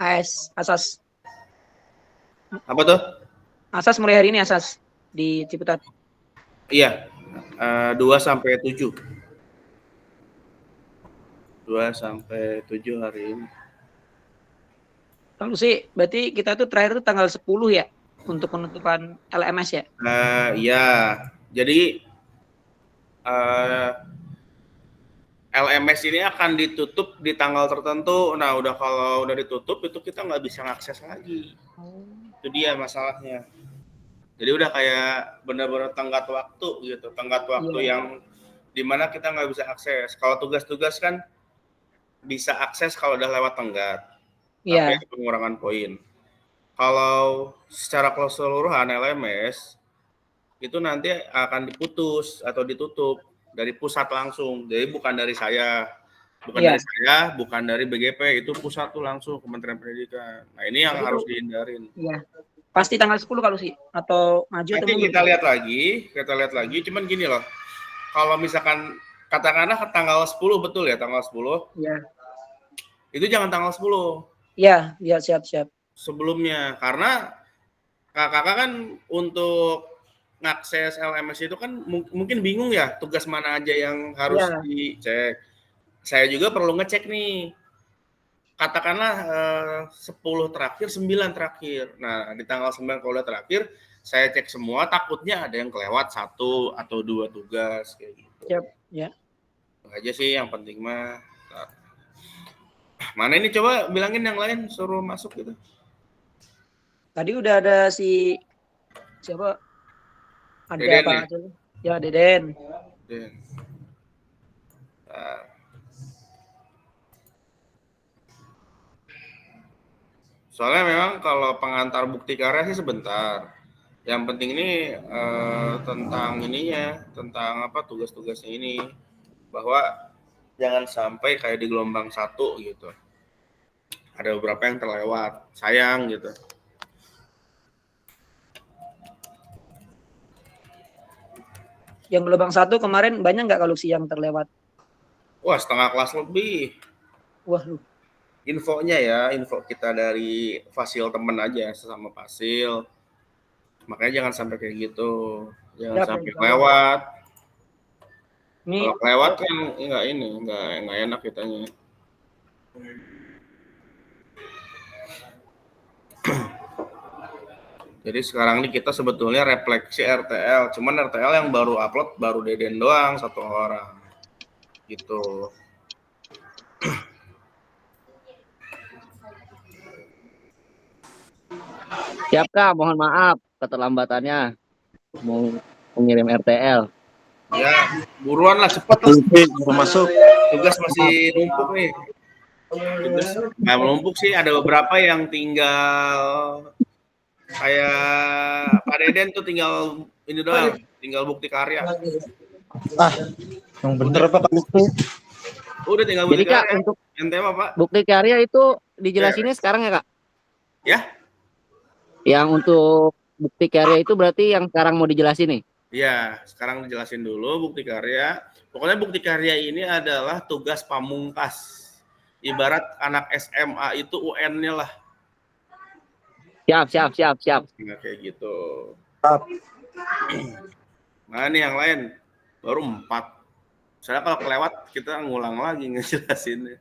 Asas. Apa tuh? Asas mulai hari ini asas di Ciputat. Iya, 2 sampai 7. 2 sampai 7 hari ini. Kalau sih, berarti kita tuh terakhir tuh tanggal 10 ya, untuk penutupan LMS ya? Iya, jadi LMS ini akan ditutup di tanggal tertentu. Nah, kalau udah ditutup itu kita nggak bisa ngakses lagi. Itu dia masalahnya. Jadi udah kayak benar-benar tenggat waktu gitu, tenggat waktu yang dimana kita nggak bisa akses. Kalau tugas-tugas kan bisa akses kalau udah lewat tenggat, tapi ada pengurangan poin. Kalau secara keseluruhan LMS itu nanti akan diputus atau ditutup dari pusat langsung. Jadi bukan dari saya, bukan dari BGP, itu pusat tuh langsung Kementerian Pendidikan. Nah, ini yang harus dihindarin. Iya. Pasti tanggal 10 kalau sih, atau maju nanti atau mundur? kita lihat lagi, cuman gini loh. Kalau misalkan katakanlah tanggal 10 betul ya, tanggal 10. Iya. Itu jangan tanggal 10. Iya, siap. Sebelumnya, karena kakak kan untuk ngakses LMS itu kan mungkin bingung ya, tugas mana aja yang harus dicek. Saya juga perlu ngecek nih. Katakanlah 10 terakhir, 9 terakhir. Nah, di tanggal 9 kalau udah terakhir, saya cek semua, takutnya ada yang kelewat 1 atau 2 tugas kayak gitu. Siap, ya. Aja sih yang penting mah. Mana ini, coba bilangin yang lain suruh masuk gitu. Tadi udah ada siapa? Ada Deden, apa aja? Ya, Deden. Soalnya memang kalau pengantar bukti karya sih sebentar. Yang penting ini tentang ininya, tentang apa tugas-tugasnya ini, bahwa jangan sampai kayak di gelombang 1 gitu. Ada beberapa yang terlewat, sayang gitu. Yang gelombang 1 kemarin banyak nggak kalau yang terlewat? Wah, setengah kelas lebih. Wah, Infonya ya, info kita dari fasil temen aja, sesama fasil. Makanya jangan sampai kayak gitu. Jangan sampai lewat. Kalau kelewat kan nggak enak kitanya. Jadi sekarang ini kita sebetulnya refleksi RTL, cuman RTL yang baru upload baru Deden doang 1 orang. Gitu. Siap Kak, mohon maaf keterlambatannya mau mengirim RTL. Ya, buruan lah, cepet lah. Masuk. Tugas masih numpuk nih. Tugas nggak menumpuk sih, ada beberapa yang tinggal kayak Pak Deden tuh tinggal ini doang, tinggal bukti karya. Yang bener apa Kak? Udah tinggal bukti karya. Kak, untuk yang tema Pak. Bukti karya itu dijelasinnya sekarang ya Kak? Ya. Yang untuk bukti karya itu berarti yang sekarang mau dijelasin nih? Iya, sekarang dijelasin dulu bukti karya. Pokoknya bukti karya ini adalah tugas pamungkas. Ibarat anak SMA itu UN-nya lah. Siap. Nggak kayak gitu. Nah, ini yang lain baru 4. Soalnya kalau kelewat kita ngulang lagi ngejelasinnya.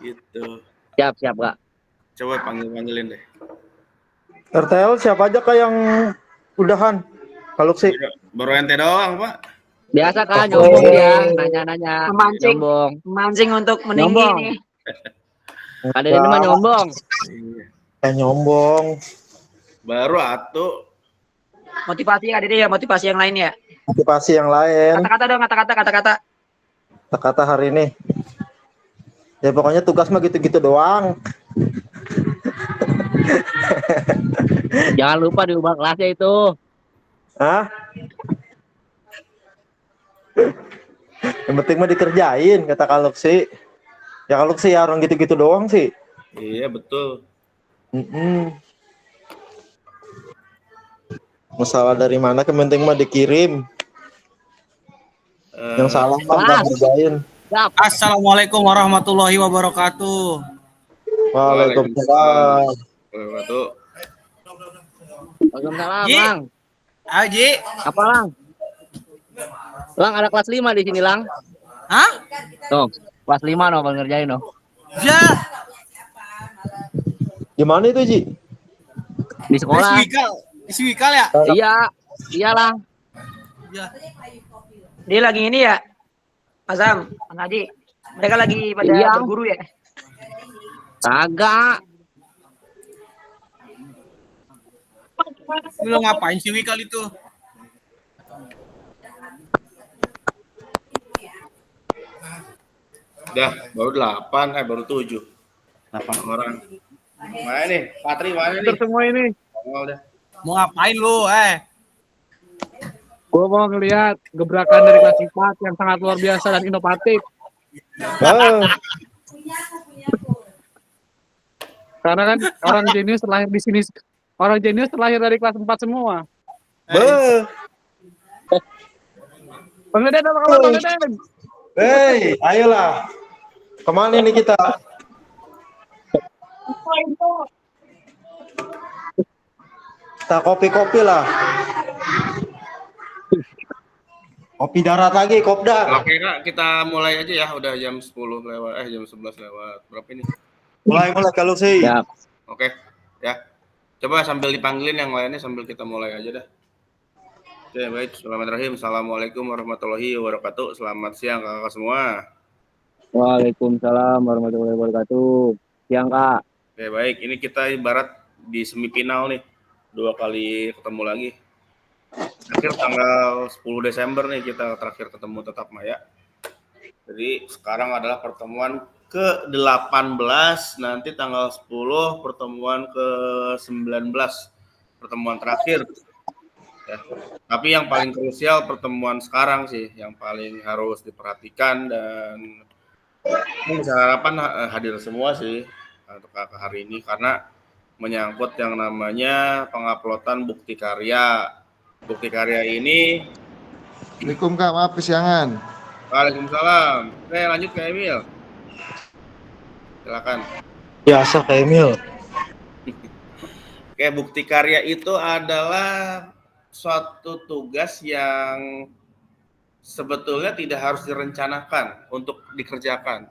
Gitu. Siap Kak. Coba panggilin deh. RTL siapa aja Kak yang udahan? Kalau sih baru ente doang, Pak. Biasa Kak, nyombong dia, nanya-nanya, memancing untuk meninggi nih. Ada ini mah nyombong. Nyombong. Baru atuh. Motivasi ada ya, motivasi yang lain ya. Motivasi yang lain. Kata-kata dong, kata-kata. Kata-kata hari ini. Ya pokoknya tugas mah gitu-gitu doang. Jangan lupa diubah kelasnya itu. Hah? Yang penting mah dikerjain kata Kaluksi. Ya Kaluksi ya orang gitu-gitu doang sih. Iya betul. Masalah dari mana yang penting mah dikirim. Yang salah mah nggak kerjain. Assalamualaikum warahmatullahi wabarakatuh. Waalaikumsalam. Wabarakatuh. Waalaikumsalam, Ji. Lang. Aji. Apa, Lang? Lang, ada kelas 5 di sini, Lang. Hah? Tuh, kelas 5 no, kalau ngerjain no. Ya. Di mana itu, Ji? Di sekolah. Di Swikal ya? Iya, iyalah. Ya. Dia lagi ini ya, Mas Sam, Mas Haji. Mereka lagi pada Iya. berguru ya. Kagak. Lu ngapain si Wikal itu? Udah, baru 8, baru 7. 8 orang. Mana nih? Patri mana nih? Semua ini. Oh, udah. Mau ngapain lu, Gue mau ngelihat gebrakan dari kelas 4 yang sangat luar biasa dan inovatif. Ah, Karena kan orang jenius terlahir di sini. Orang jenius terlahir dari kelas 4 semua. beuh. Bang Deden, apa kabar Bang Deden? Hei, ayolah. Kemana nih kita? Kita kopi-kopi lah. Kopi darat lagi, kopdar. Oke Kak, kita mulai aja ya. Udah jam 10 lewat, jam 11 lewat. Berapa ini? Mulai kalau sih. Ya, Oke, ya. Coba sambil dipanggilin yang lainnya sambil kita mulai aja dah. Oke, baik. Bismillahirrahmanirrahim. Assalamualaikum warahmatullahi wabarakatuh. Selamat siang kakak semua. Waalaikumsalam warahmatullahi wabarakatuh. Siang, Kak. Oke, baik. Ini kita ibarat di semifinal nih. 2 kali ketemu lagi. Akhir tanggal 10 Desember nih kita terakhir ketemu Tetap Maya. Jadi sekarang adalah pertemuan ke-18, nanti tanggal 10 pertemuan ke-19, pertemuan terakhir. Ya. Tapi yang paling krusial pertemuan sekarang sih, yang paling harus diperhatikan dan saya harapan hadir semua sih untuk hari ini karena menyangkut yang namanya penguploadan bukti karya. Bukti karya ini. Assalamualaikum Kak, maaf kesiangan. Waalaikumsalam. Oke, lanjut ke Emil. Silakan. Biasa kayak Emil. Oke, bukti karya itu adalah suatu tugas yang sebetulnya tidak harus direncanakan untuk dikerjakan.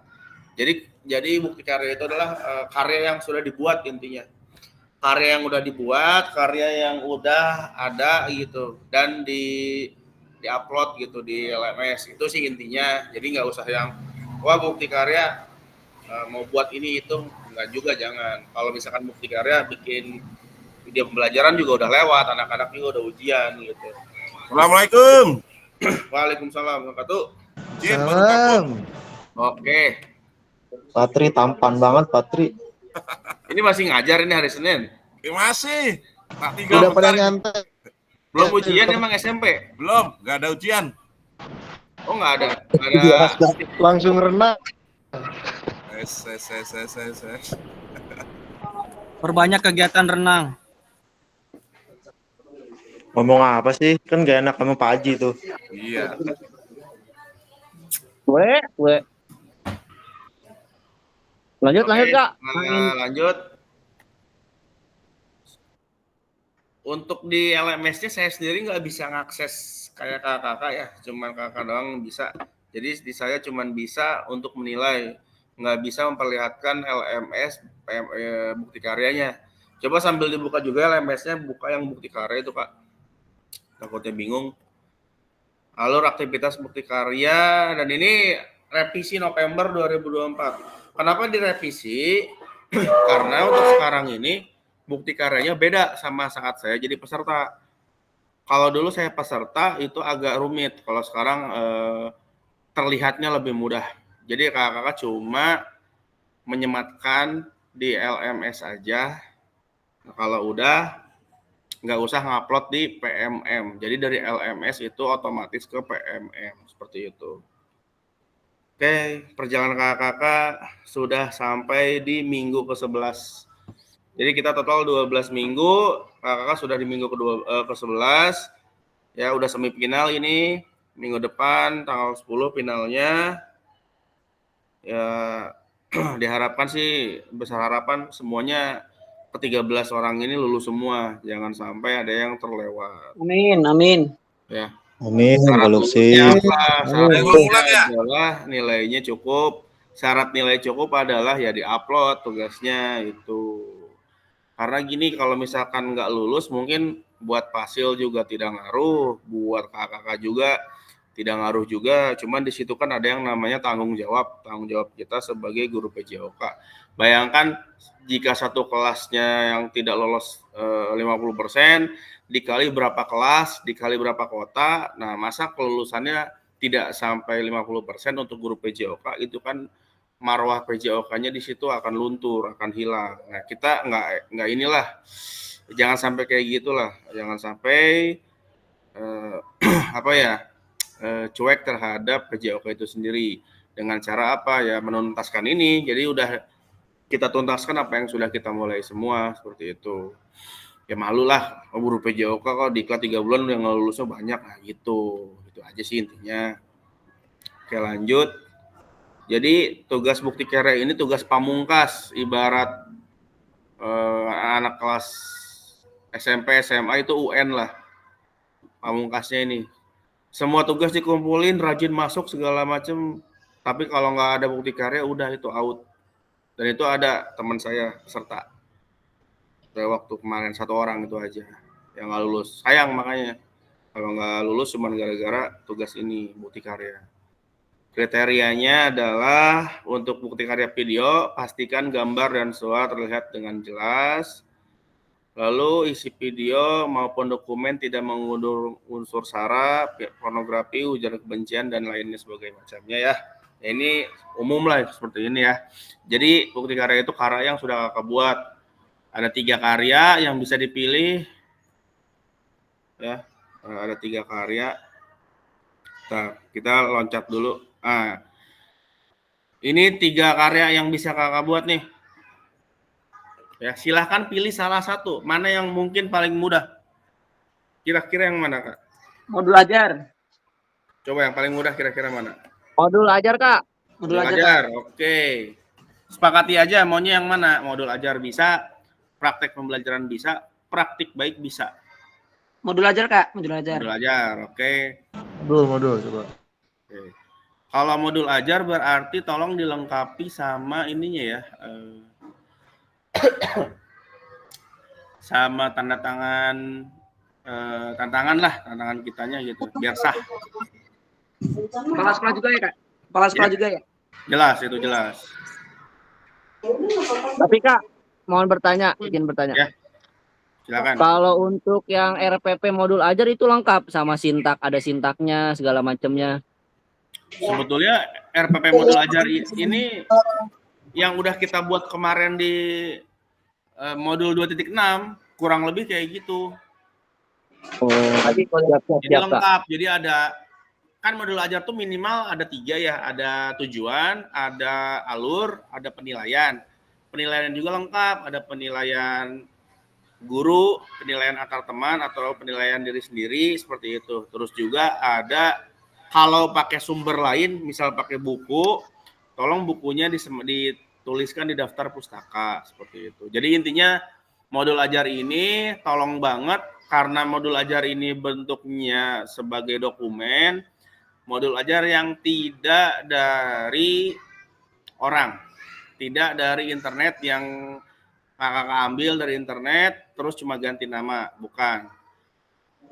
Jadi bukti karya itu adalah karya yang sudah dibuat intinya. Karya yang udah dibuat, karya yang udah ada gitu dan di-upload gitu di LMS. Itu sih intinya. Jadi nggak usah yang wah bukti karya mau buat ini itu, nggak juga, jangan. Kalau misalkan bukti karya bikin video pembelajaran juga udah lewat, anak-anak juga udah ujian gitu. Assalamualaikum. Waalaikumsalam warahmatullahi wabarakatuh. Salam. Oke. Patri tampan banget, Patri. Ini masih ngajar ini hari Senin. Masih. Tak tinggal Udah pada bentar. nyantai. Belum ujian emang SMP? Belum, nggak ada ujian. Oh nggak ada. Nggak ada. Langsung renang. Ses. Perbanyak kegiatan renang. Ngomong apa sih? Kan gak enak sama Pak Haji tuh. Iya. We. Lanjut, Oke, Kak. Lanjut. Untuk di LMS-nya saya sendiri nggak bisa ngakses kayak kakak ya, cuman kakak doang bisa. Jadi di saya cuman bisa untuk menilai, nggak bisa memperlihatkan LMS bukti karyanya. Coba sambil dibuka juga LMS-nya, buka yang bukti karya itu Kak. Takutnya bingung. Alur aktivitas bukti karya, dan ini revisi November 2024. Kenapa direvisi? Karena untuk sekarang ini bukti karyanya beda sama saat saya jadi peserta. Kalau dulu saya peserta itu agak rumit, kalau sekarang terlihatnya lebih mudah. Jadi kakak-kakak cuma menyematkan di LMS aja. Nah, kalau udah nggak usah ngupload di PMM. Jadi dari LMS itu otomatis ke PMM seperti itu. Oke, perjalanan kakak-kakak sudah sampai di minggu ke-11. Jadi kita total 12 minggu, kakak-kakak sudah di minggu ke-11. Ya, udah semifinal ini. Minggu depan tanggal 10 finalnya. Ya, diharapkan sih, besar harapan semuanya ke-13 orang ini lulus semua, jangan sampai ada yang terlewat. Amin, amin. Ya. Amin, Syarat Kak Luxi. lulusnya apa? Syarat Ayo, lulusnya mulai ya. adalah nilainya cukup. Syarat nilai cukup adalah ya di-upload tugasnya itu. Karena gini, kalau misalkan nggak lulus mungkin buat Pasil juga tidak ngaruh, buat kakak juga tidak ngaruh juga. Cuman di situ kan ada yang namanya tanggung jawab kita sebagai guru PJOK. Bayangkan jika satu kelasnya yang tidak lolos 50%, dikali berapa kelas, dikali berapa kota, nah masa kelulusannya tidak sampai 50% untuk guru PJOK, itu kan marwah PJOK-nya di situ akan luntur, akan hilang. Nah, kita nggak inilah, jangan sampai kayak gitulah, jangan sampai cuek terhadap PJOK itu sendiri. Dengan cara apa ya, menuntaskan ini. Jadi udah kita tuntaskan apa yang sudah kita mulai semua, seperti itu. Ya malu lah, guru PJOK kok diklat 3 bulan yang lulusnya banyak, nah gitu. Itu aja sih intinya. Oke, lanjut. Jadi tugas bukti karya ini tugas pamungkas, ibarat anak kelas SMP, SMA itu UN lah, pamungkasnya ini. Semua tugas dikumpulin, rajin masuk segala macam, tapi kalau nggak ada bukti karya udah itu out. Dan itu ada teman saya peserta. Waktu kemarin 1 orang itu aja yang nggak lulus. Sayang makanya kalau nggak lulus cuma gara-gara tugas ini bukti karya. Kriterianya adalah untuk bukti karya video, pastikan gambar dan suara terlihat dengan jelas. Lalu isi video maupun dokumen tidak mengandung unsur sara, pornografi, ujaran kebencian, dan lainnya sebagai macamnya ya. Ini umum lah seperti ini ya. Jadi bukti karya itu karya yang sudah kakak buat. Ada 3 karya yang bisa dipilih. Ya, ada 3 karya. Nah, kita loncat dulu. Nah, ini 3 karya yang bisa kakak buat nih. Ya, silahkan pilih salah satu. Mana yang mungkin paling mudah? Kira-kira yang mana, Kak? Modul ajar. Coba yang paling mudah kira-kira mana? Modul ajar, Kak. Modul ajar. Oke. Sepakati aja maunya yang mana? Modul ajar bisa, praktek pembelajaran bisa, praktik baik bisa. Modul ajar, Kak. Modul ajar. Modul ajar, oke. Modul coba. Oke. Kalau modul ajar berarti tolong dilengkapi sama ininya ya. Sama tanda tangan tantangan kitanya gitu, biar sah. Kepala sekolah juga ya, Kak? Kepala sekolah juga ya? Jelas, itu jelas. Tapi Kak, izin bertanya. Ya, silakan. Kalau untuk yang RPP modul ajar itu lengkap sama sintak, ada sintaknya segala macamnya. Sebetulnya RPP modul ajar ini yang udah kita buat kemarin di modul 2.6 kurang lebih kayak gitu. Oh, jadi lengkap. Jadi ada kan modul ajar tuh minimal ada 3 ya, ada tujuan, ada alur, ada penilaian. Penilaian juga lengkap, ada penilaian guru, penilaian antar teman atau penilaian diri sendiri seperti itu. Terus juga ada kalau pakai sumber lain, misal pakai buku, tolong bukunya dituliskan di daftar pustaka seperti itu. Jadi intinya modul ajar ini tolong banget karena modul ajar ini bentuknya sebagai dokumen, modul ajar yang tidak dari orang, tidak dari internet yang kakak ambil dari internet terus cuma ganti nama, bukan.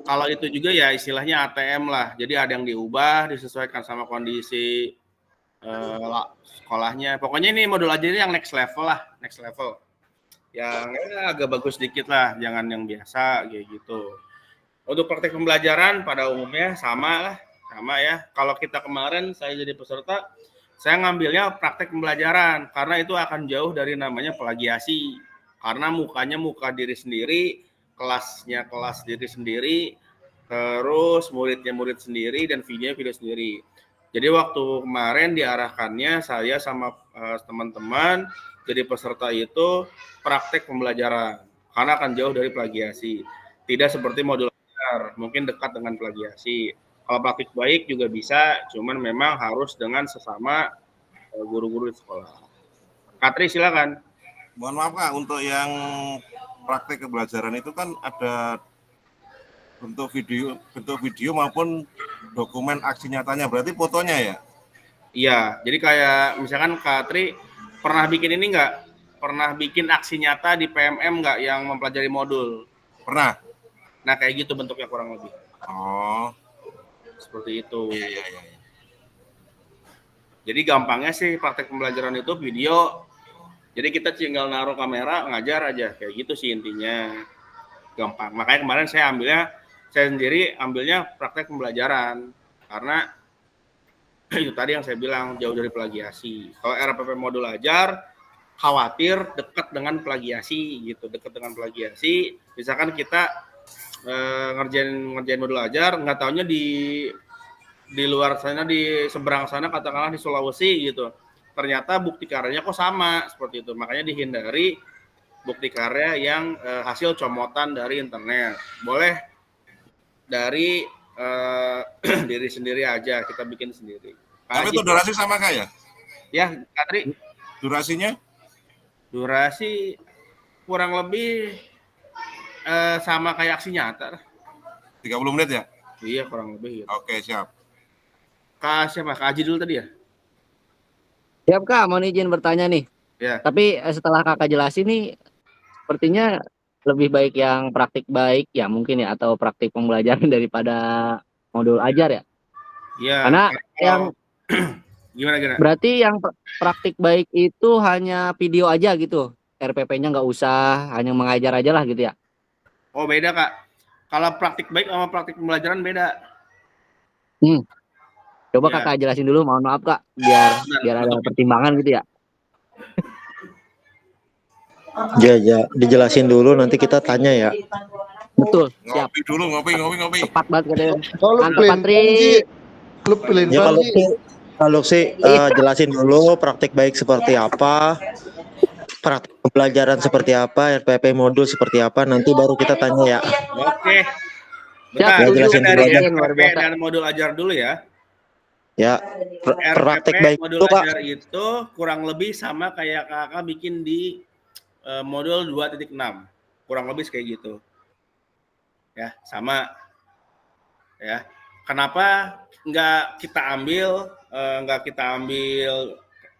Kalau itu juga ya istilahnya ATM lah, jadi ada yang diubah disesuaikan sama kondisi sekolahnya. Pokoknya ini modul ajar yang next level lah, next level. Yang agak bagus dikit lah, jangan yang biasa kayak gitu. Untuk praktek pembelajaran pada umumnya sama ya. Kalau kita kemarin saya jadi peserta, saya ngambilnya praktek pembelajaran karena itu akan jauh dari namanya plagiasi. Karena mukanya muka diri sendiri, kelasnya kelas diri sendiri, terus muridnya murid sendiri, dan video sendiri. Jadi waktu kemarin diarahkannya saya sama teman-teman jadi peserta itu praktek pembelajaran karena akan jauh dari plagiasi. Tidak seperti modul ajar, mungkin dekat dengan plagiasi. Kalau praktik baik juga bisa, cuman memang harus dengan sesama guru-guru di sekolah. Katri silakan. Mohon maaf Kak, untuk yang praktek pembelajaran itu kan ada bentuk video maupun dokumen aksi nyatanya. Berarti fotonya ya? Iya, jadi kayak misalkan Katri pernah bikin ini nggak? Pernah bikin aksi nyata di PMM nggak yang mempelajari modul? Pernah? Nah, kayak gitu bentuknya kurang lebih. Oh, Seperti itu. iya. Jadi gampangnya sih praktek pembelajaran itu video. Jadi kita tinggal naruh kamera, ngajar aja. Kayak gitu sih intinya. Gampang. Makanya kemarin saya sendiri ambilnya praktek pembelajaran. Karena itu tadi yang saya bilang, jauh dari plagiasi. Kalau RPP modul ajar, khawatir dekat dengan plagiasi gitu. Dekat dengan plagiasi. Misalkan kita ngerjain modul ajar, nggak taunya di luar sana, di seberang sana, katakanlah di Sulawesi gitu, ternyata bukti karyanya kok sama, seperti itu. Makanya dihindari bukti karya yang hasil comotan dari internet. Boleh dari diri sendiri aja, kita bikin sendiri. Tapi itu durasi sama Kak ya? Ya, Katri, Durasinya? durasi kurang lebih sama kayak aksi nyata. 30 menit ya? Iya, kurang lebih gitu. Oke, siap. Kak siapa? Kak Aji dulu tadi ya? Siap Kak, mau izin bertanya nih. Ya. Tapi setelah Kakak jelasin nih, sepertinya lebih baik yang praktik baik ya mungkin ya, atau praktik pembelajaran daripada modul ajar ya. Iya. Karena yang gimana? berarti yang praktik baik itu hanya video aja gitu. RPP-nya nggak usah, hanya mengajar aja lah gitu ya. Oh, beda Kak. Kalau praktik baik sama praktik pembelajaran beda. Coba Ya. Kakak jelasin dulu, mohon maaf Kak, biar ada pertimbangan gitu ya. Ya, dijelasin dulu nanti kita tanya ya. Betul, siap. Ngopi dulu, ngopi. Tepat banget katanya. Oh, lu Mantap, pelin Patri. Lu pelin Ya kalau sih jelasin dulu praktik baik seperti apa, praktik pembelajaran seperti apa, RPP modul seperti apa, nanti baru kita tanya ya. Oke. Siap, Bentar, Ya, kita jelasin dari dulu aja. Luar RPP biasa. dan modul ajar dulu ya. Ya, praktik RPP baik modul itu Kak. ajar itu kurang lebih sama kayak kakak bikin di modul 2.6. Kurang lebih kayak gitu. Ya, sama. Ya. Kenapa nggak kita ambil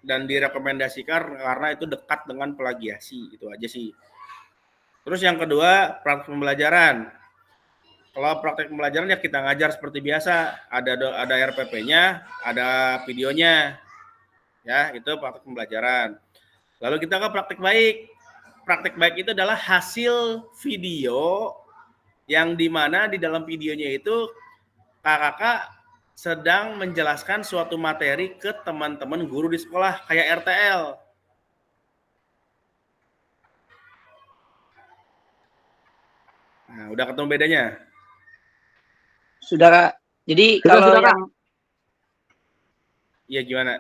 dan direkomendasikan karena itu dekat dengan plagiasi, itu aja sih. Terus yang kedua, praktek pembelajaran. Kalau praktek pembelajaran ya kita ngajar seperti biasa, ada RPP-nya, ada videonya. Ya, itu praktek pembelajaran. Lalu kita ke praktek baik. Praktek baik itu adalah hasil video yang dimana di dalam videonya itu kakak sedang menjelaskan suatu materi ke teman-teman guru di sekolah, kayak RTL. Nah, udah ketemu bedanya? Sudah Kak. Jadi kalau Sudah, Kak. yang Iya, gimana?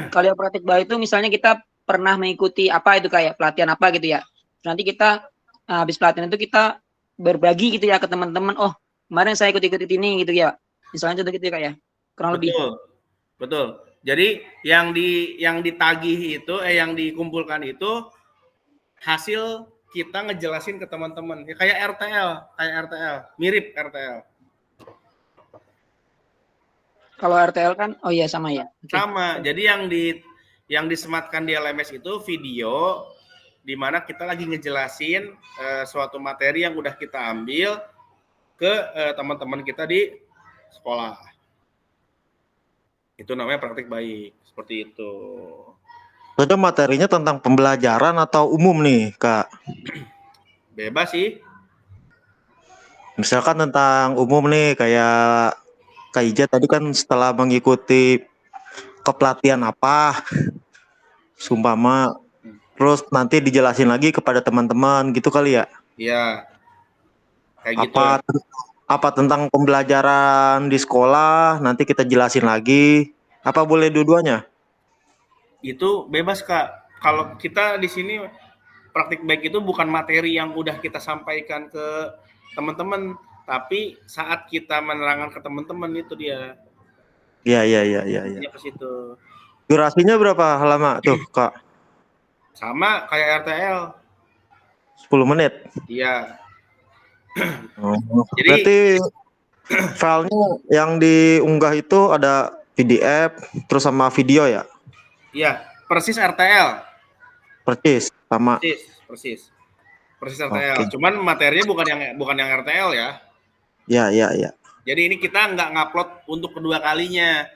kalau yang praktik baik itu misalnya kita pernah mengikuti apa itu kayak pelatihan apa gitu ya. Nanti kita habis pelatihan itu kita berbagi gitu ya ke teman-teman. Oh, kemarin saya ikut-ikut ini gitu ya. Misalnya contoh gitu ya Kak ya. Kurang lebih. Betul. Jadi yang ditagih itu yang dikumpulkan itu hasil kita ngejelasin ke teman-teman. Ya, kayak RTL, mirip RTL. Kalau RTL kan oh iya sama ya. Oke. Sama. Jadi yang disematkan di LMS itu video di mana kita lagi ngejelasin suatu materi yang udah kita ambil ke teman-teman kita di sekolah. Itu namanya praktik baik, seperti itu. Ada materinya tentang pembelajaran atau umum nih, Kak? Bebas sih. Misalkan tentang umum nih, kayak Kak Ija tadi kan setelah mengikuti kepelatihan apa, sumpama, terus nanti dijelasin lagi kepada teman-teman gitu kali ya? Iya. Kayak gitu. Apa tentang pembelajaran di sekolah, nanti kita jelasin lagi. Apa boleh dua-duanya? Itu bebas Kak. Kalau kita di sini praktik baik itu bukan materi yang udah kita sampaikan ke teman-teman, tapi saat kita menerangkan ke teman-teman itu dia. Iya. Ke situ. Durasinya berapa lama tuh, Kak? Sama kayak RTL. 10 menit. Iya. Oh, Jadi berarti filenya yang diunggah itu ada PDF terus sama video ya? iya, persis RTL. Persis sama. Persis RTL. Oke. Cuman materinya bukan yang RTL ya. Ya. Jadi ini kita nggak ngupload untuk kedua kalinya.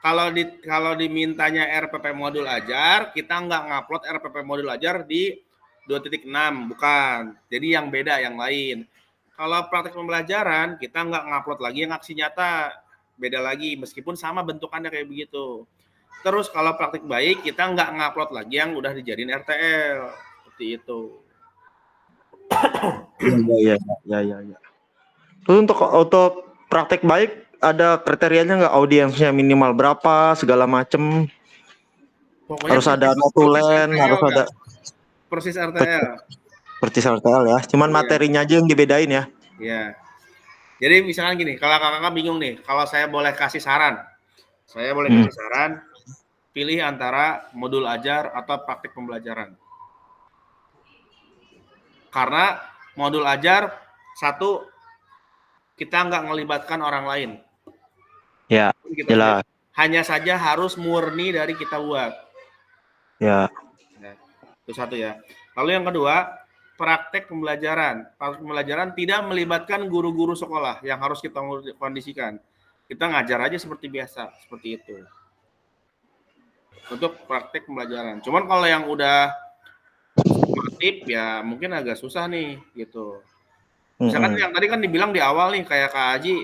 Kalau dimintanya RPP modul ajar, kita nggak ngupload RPP modul ajar di 2.6, bukan. Jadi yang beda, yang lain. Kalau praktek pembelajaran, kita nggak ngupload lagi yang aksi nyata. Beda lagi, meskipun sama bentukannya kayak begitu. Terus kalau praktik baik, kita nggak ngupload lagi yang udah dijadiin RTL. Seperti itu. Ya. Terus untuk praktek baik ada kriterianya nggak, audiensnya minimal berapa segala macem? Pokoknya Harus ada notulen, harus ada persis RTL. persis RTL ya. Cuman Iya. materinya aja yang dibedain ya. Ya. Jadi misalnya gini, kalau kakak bingung nih, kalau saya boleh kasih saran, pilih antara modul ajar atau praktik pembelajaran. Karena modul ajar, satu, kita nggak melibatkan orang lain. Ya, jelas. Hanya saja harus murni dari kita buat. Ya. Itu satu ya. Lalu yang kedua, praktek pembelajaran. Praktek pembelajaran tidak melibatkan guru-guru sekolah yang harus kita kondisikan. Kita ngajar aja seperti biasa, seperti itu. Untuk praktek pembelajaran. Cuman kalau yang udah formatif ya mungkin agak susah nih gitu. Misalkan yang tadi kan dibilang di awal nih kayak Kak Haji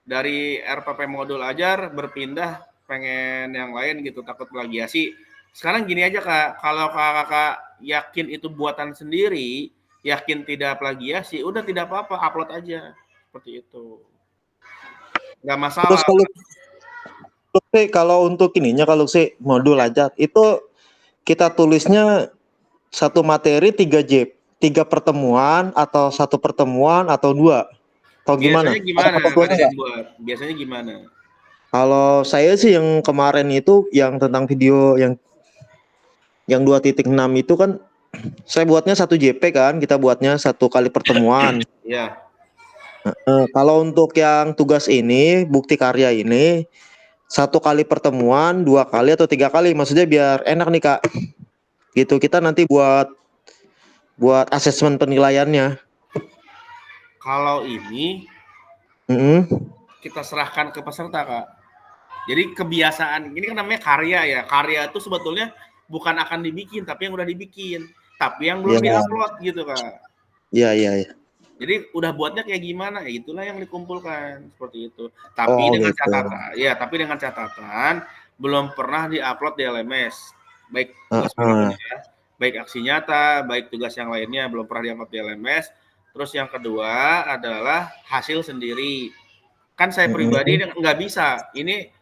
dari RPP modul ajar berpindah pengen yang lain gitu, takut plagiasi. Sekarang gini aja Kak, kalau kakak yakin itu buatan sendiri, yakin tidak plagiasi, udah tidak apa-apa, upload aja. Seperti itu. Nggak masalah. Terus kalau untuk ininya, kalau sih modul ajar, itu kita tulisnya satu materi 3 pertemuan atau 1 pertemuan atau 2? Atau gimana? Biasanya gimana? Kalau saya sih yang kemarin itu yang tentang video yang 2.6 itu kan saya buatnya 1 JP kan, kita buatnya 1 kali pertemuan. Iya. Kalau untuk yang tugas ini, bukti karya ini 1 kali pertemuan, 2 kali atau 3 kali, maksudnya biar enak nih Kak. Gitu, kita nanti buat asesmen penilaiannya. Kalau ini kita serahkan ke peserta Kak. Jadi kebiasaan, ini kan namanya karya ya. Karya itu sebetulnya bukan akan dibikin, tapi yang udah dibikin. Tapi yang belum diupload gitu Kak. Iya. Jadi udah buatnya kayak gimana, ya itulah yang dikumpulkan seperti itu. Tapi dengan catatan, tapi dengan catatan belum pernah diupload di LMS. Baik tugas ya, baik aksi nyata, baik tugas yang lainnya belum pernah diupload di LMS. Terus yang kedua adalah hasil sendiri. Kan saya pribadi nggak bisa. Ini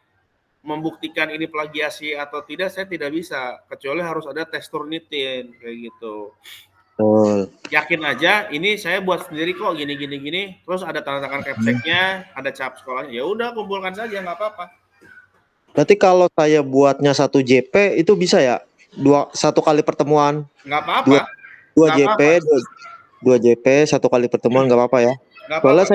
membuktikan ini plagiasi atau tidak, saya tidak bisa. Kecuali harus ada tes Turnitin kayak gitu. Yakin aja ini saya buat sendiri kok gini. Terus ada tanda tangan capseknya, ada cap sekolahnya. Ya udah kumpulkan saja nggak apa-apa. Berarti kalau saya buatnya 1 JP itu bisa ya? 1 kali pertemuan. Nggak apa-apa. 2 JP 1 kali pertemuan nggak apa-apa ya? Soalnya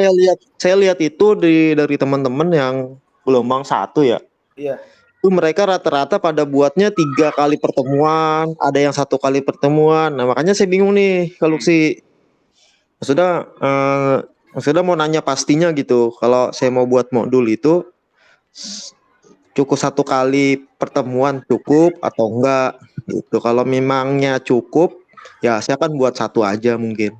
saya lihat itu dari teman-teman yang gelombang 1 ya. Iya. Itu mereka rata-rata pada buatnya 3 kali pertemuan, ada yang 1 kali pertemuan. Nah makanya saya bingung nih kalau maksudnya mau nanya pastinya gitu. Kalau saya mau buat modul itu cukup 1 kali pertemuan cukup atau enggak gitu. Kalau memangnya cukup ya saya akan buat 1 aja mungkin.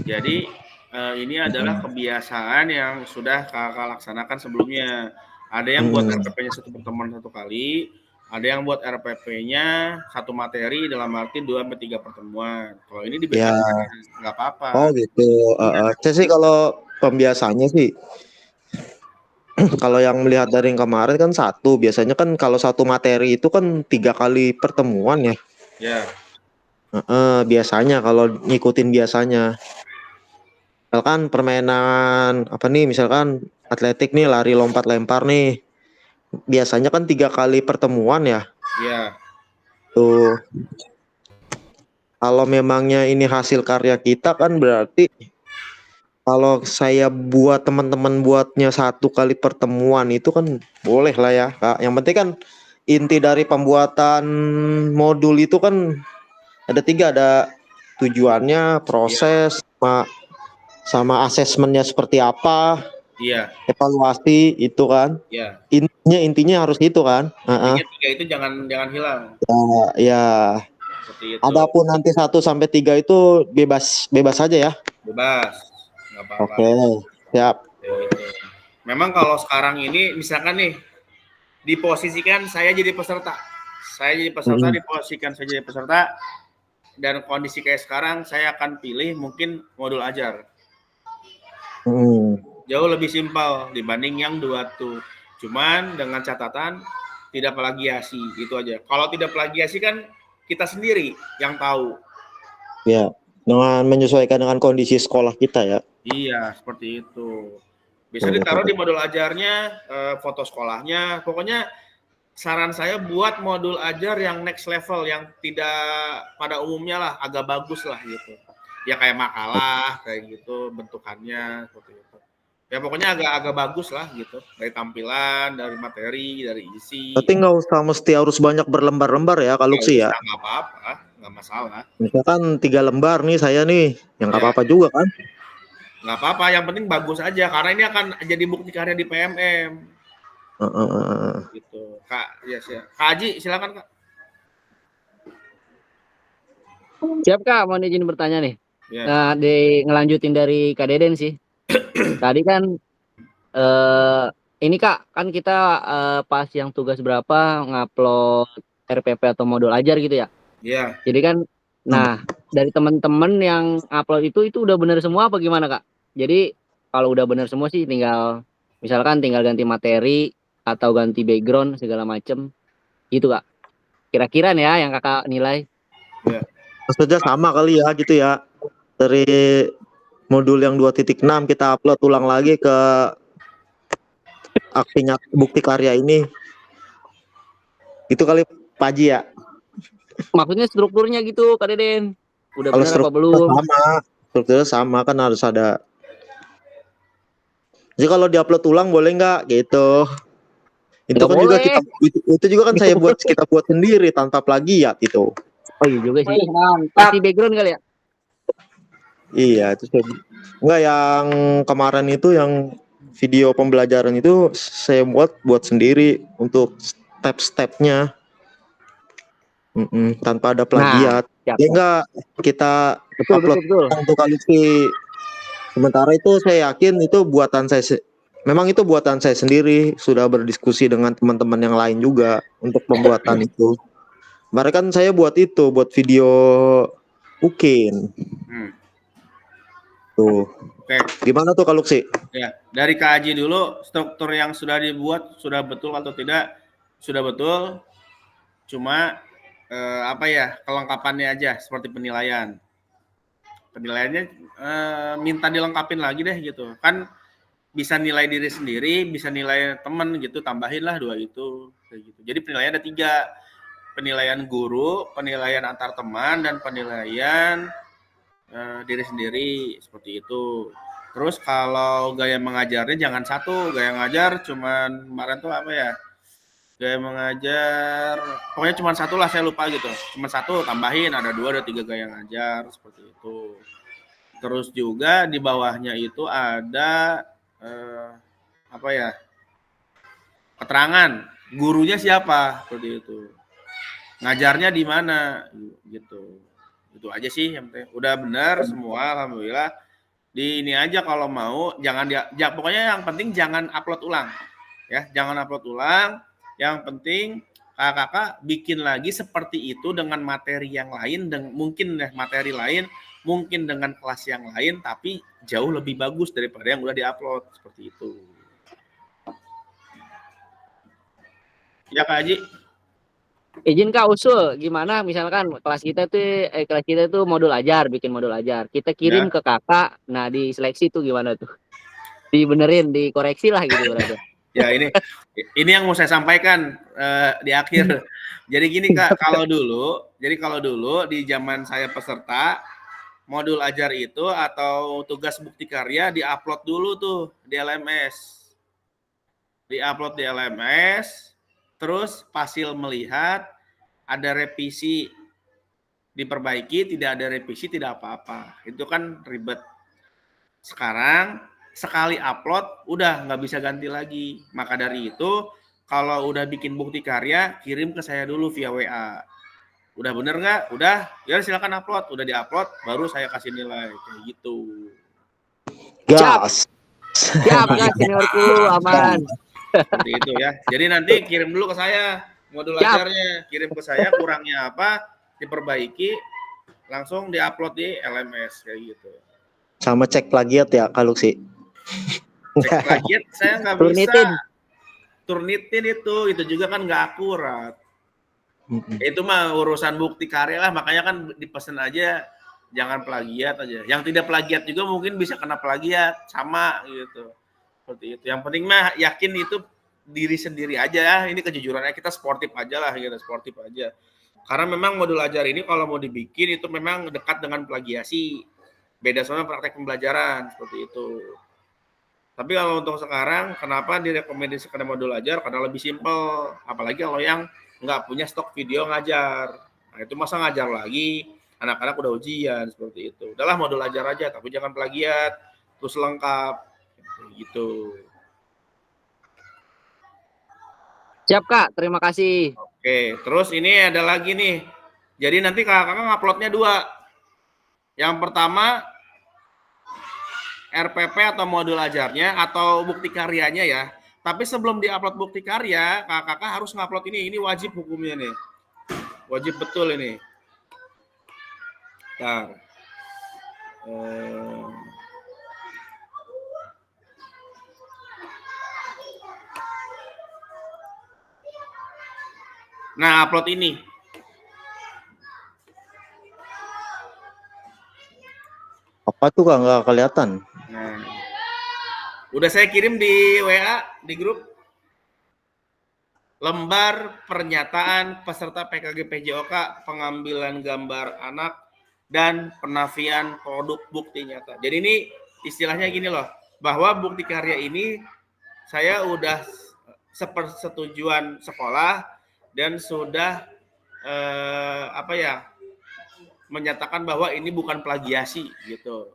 Jadi ini adalah kebiasaan yang sudah kakak laksanakan sebelumnya. Ada yang buat RPP-nya 1 pertemuan 1 kali, ada yang buat RPP-nya 1 materi dalam arti 2-3 pertemuan. Kalau ini dibedakan nggak apa-apa. Oh gitu. Saya sih kalau pembiasanya sih kalau yang melihat dari yang kemarin kan 1, biasanya kan kalau 1 materi itu kan 3 kali pertemuan ya. Ya. Biasanya kalau ngikutin biasanya. Misalkan permainan misalkan atletik nih, lari lompat lempar nih. Biasanya kan 3 kali pertemuan ya. Iya. Tuh. Kalau memangnya ini hasil karya kita kan berarti kalau saya buat teman-teman buatnya 1 kali pertemuan itu kan boleh lah ya, Kak. Yang penting kan inti dari pembuatan modul itu kan ada 3, ada tujuannya, proses, sama asesmennya seperti apa, Iya, evaluasi itu kan. iya. Intinya harus itu kan. Intinya 3 itu jangan hilang. Ya. Seperti itu. Adapun nanti 1 sampai 3 itu bebas saja ya. Bebas. Nggak apa-apa. Oke, siap. Gitu. Memang kalau sekarang ini misalkan nih diposisikan saya jadi peserta. Diposisikan saya jadi peserta dan kondisi kayak sekarang saya akan pilih mungkin modul ajar. Jauh lebih simpel dibanding yang 2 tuh. Cuman dengan catatan tidak plagiasi, gitu aja. Kalau tidak plagiasi kan kita sendiri yang tahu. Ya, dengan menyesuaikan dengan kondisi sekolah kita ya. Iya, seperti itu. Bisa ditaruh di modul ajarnya, foto sekolahnya. Pokoknya saran saya buat modul ajar yang next level, yang tidak pada umumnya lah, agak bagus lah gitu. Ya kayak makalah, kayak gitu bentukannya seperti itu. Ya pokoknya agak bagus lah gitu, dari tampilan, dari materi, dari isi. Tapi nggak usah mesti harus banyak berlembar-lembar ya kalau sih ya. Nggak apa-apa, nggak masalah. Misalkan 3 lembar nih saya nih, yang nggak apa-apa juga kan? Nggak apa-apa, yang penting bagus aja karena ini akan jadi bukti karya di PMM. Gitu, Kak. Ya, Kak Haji, silakan Kak. Siap Kak, mau izin bertanya nih. Ya. Nah, ngelanjutin dari Kak Deden sih. Tadi kan ini Kak, kan kita pas yang tugas berapa ngupload RPP atau modul ajar gitu ya. Iya. Jadi kan nah, dari teman-teman yang upload itu udah benar semua apa gimana Kak? Jadi kalau udah benar semua sih tinggal misalkan tinggal ganti materi atau ganti background segala macem gitu Kak. Kira-kira nih ya yang Kakak nilai. Ya. Maksudnya sama kali ya gitu ya. Dari modul yang 2.6 kita upload ulang lagi ke aksinya bukti karya ini. Itu kali Pak Haji ya. Maksudnya strukturnya gitu Kak Deden. Udah Kalau benar apa belum? strukturnya sama kan harus ada. Jadi kalau diupload ulang boleh nggak gitu? Itu Nggak kan juga boleh. itu juga kan kita buat sendiri tanpa plagiat itu. Oh iya juga sih. Mantap. Kasih background kali ya? Iya, itu enggak yang kemarin itu yang video pembelajaran itu saya buat sendiri untuk step-stepnya. Tanpa ada plagiat. Siap. Ya enggak kita upload Betul. untuk kali ini. Sementara itu saya yakin itu buatan saya. Memang itu buatan saya sendiri, sudah berdiskusi dengan teman-teman yang lain juga untuk pembuatan itu. Kemarin kan saya buat video Ukin. Tuh. Oke. Gimana tuh kalau sih? Ya, dari Kak Haji dulu, struktur yang sudah dibuat sudah betul atau tidak? Sudah betul. Cuma kelengkapannya aja seperti penilaian. Penilaiannya minta dilengkapin lagi deh gitu. Kan bisa nilai diri sendiri, bisa nilai teman gitu, tambahinlah 2 itu kayak gitu. Jadi penilaian ada 3. Penilaian guru, penilaian antar teman, dan penilaian diri sendiri seperti itu. Terus kalau gaya mengajarnya jangan 1, gaya ngajar cuman kemarin tuh apa ya? Gaya mengajar pokoknya cuma 1 lah, saya lupa gitu. Cuma 1 tambahin ada 2 ada 3 gaya ngajar seperti itu. Terus juga di bawahnya itu ada keterangan gurunya siapa seperti itu. Ngajarnya di mana gitu. Itu aja sih yang penting. Udah benar semua alhamdulillah. Di ini aja kalau mau pokoknya yang penting jangan upload ulang. Ya, jangan upload ulang. Yang penting kakak bikin lagi seperti itu dengan materi yang lain dan mungkin materi lain, mungkin dengan kelas yang lain tapi jauh lebih bagus daripada yang udah diupload seperti itu. Ya Kak Haji. Izin Kak usul gimana misalkan kelas kita tuh modul ajar, bikin modul ajar. Kita kirim ke Kakak, nah diseleksi tuh gimana tuh? Dibenerin, dikoreksi lah gitu berarti. Ya ini yang mau saya sampaikan di akhir. Jadi gini Kak, kalau dulu di zaman saya peserta modul ajar itu atau tugas bukti karya diupload dulu tuh di LMS. Diupload di LMS, terus Pasil melihat ada revisi, diperbaiki, tidak ada revisi, tidak apa-apa. Itu kan ribet. Sekarang sekali upload udah nggak bisa ganti lagi. Maka dari itu kalau udah bikin bukti karya kirim ke saya dulu via WA. Udah bener nggak? Udah, ya silakan upload. Udah diupload baru saya kasih nilai kayak gitu. Gas. Siap ya seniorku, aman. Seperti itu ya. Jadi nanti kirim dulu ke saya modul Siap. ajarnya, kirim ke saya kurangnya apa, diperbaiki, langsung diupload di LMS kayak gitu. Sama cek plagiat ya Kak Luxi. Cek plagiat saya nggak bisa. Turnitin. Turnitin itu juga kan nggak akurat. Itu mah urusan bukti karya lah, makanya kan dipesan aja jangan plagiat aja. Yang tidak plagiat juga mungkin bisa kena plagiat, sama gitu. Seperti itu. Yang penting mah yakin itu diri sendiri aja ya. Ini kejujurannya kita sportif aja lah gitu, sportif aja. Karena memang modul ajar ini kalau mau dibikin itu memang dekat dengan plagiasi. Beda sama praktek pembelajaran seperti itu. Tapi kalau untuk sekarang kenapa direkomendasikan modul ajar? Karena lebih simpel. Apalagi kalau yang nggak punya stok video ngajar. Nah itu masa ngajar lagi, anak-anak udah ujian seperti itu. Udahlah modul ajar aja, tapi jangan plagiat, terus lengkap. Gitu. Siap Kak, terima kasih. Oke, terus ini ada lagi nih. Jadi nanti kakak nguploadnya 2. Yang pertama RPP atau modul ajarnya atau bukti karyanya ya. Tapi sebelum diupload bukti karya, kakak harus ngupload ini. Ini wajib hukumnya nih. Wajib betul ini. Bentar. Nah, upload ini. Apa tuh Kak nggak kelihatan? Nah, udah saya kirim di WA, di grup. Lembar pernyataan peserta PKG PJOK pengambilan gambar anak dan penafian produk bukti nyata. Jadi ini istilahnya gini loh, bahwa bukti karya ini saya udah sepersetujuan sekolah dan sudah menyatakan bahwa ini bukan plagiasi gitu.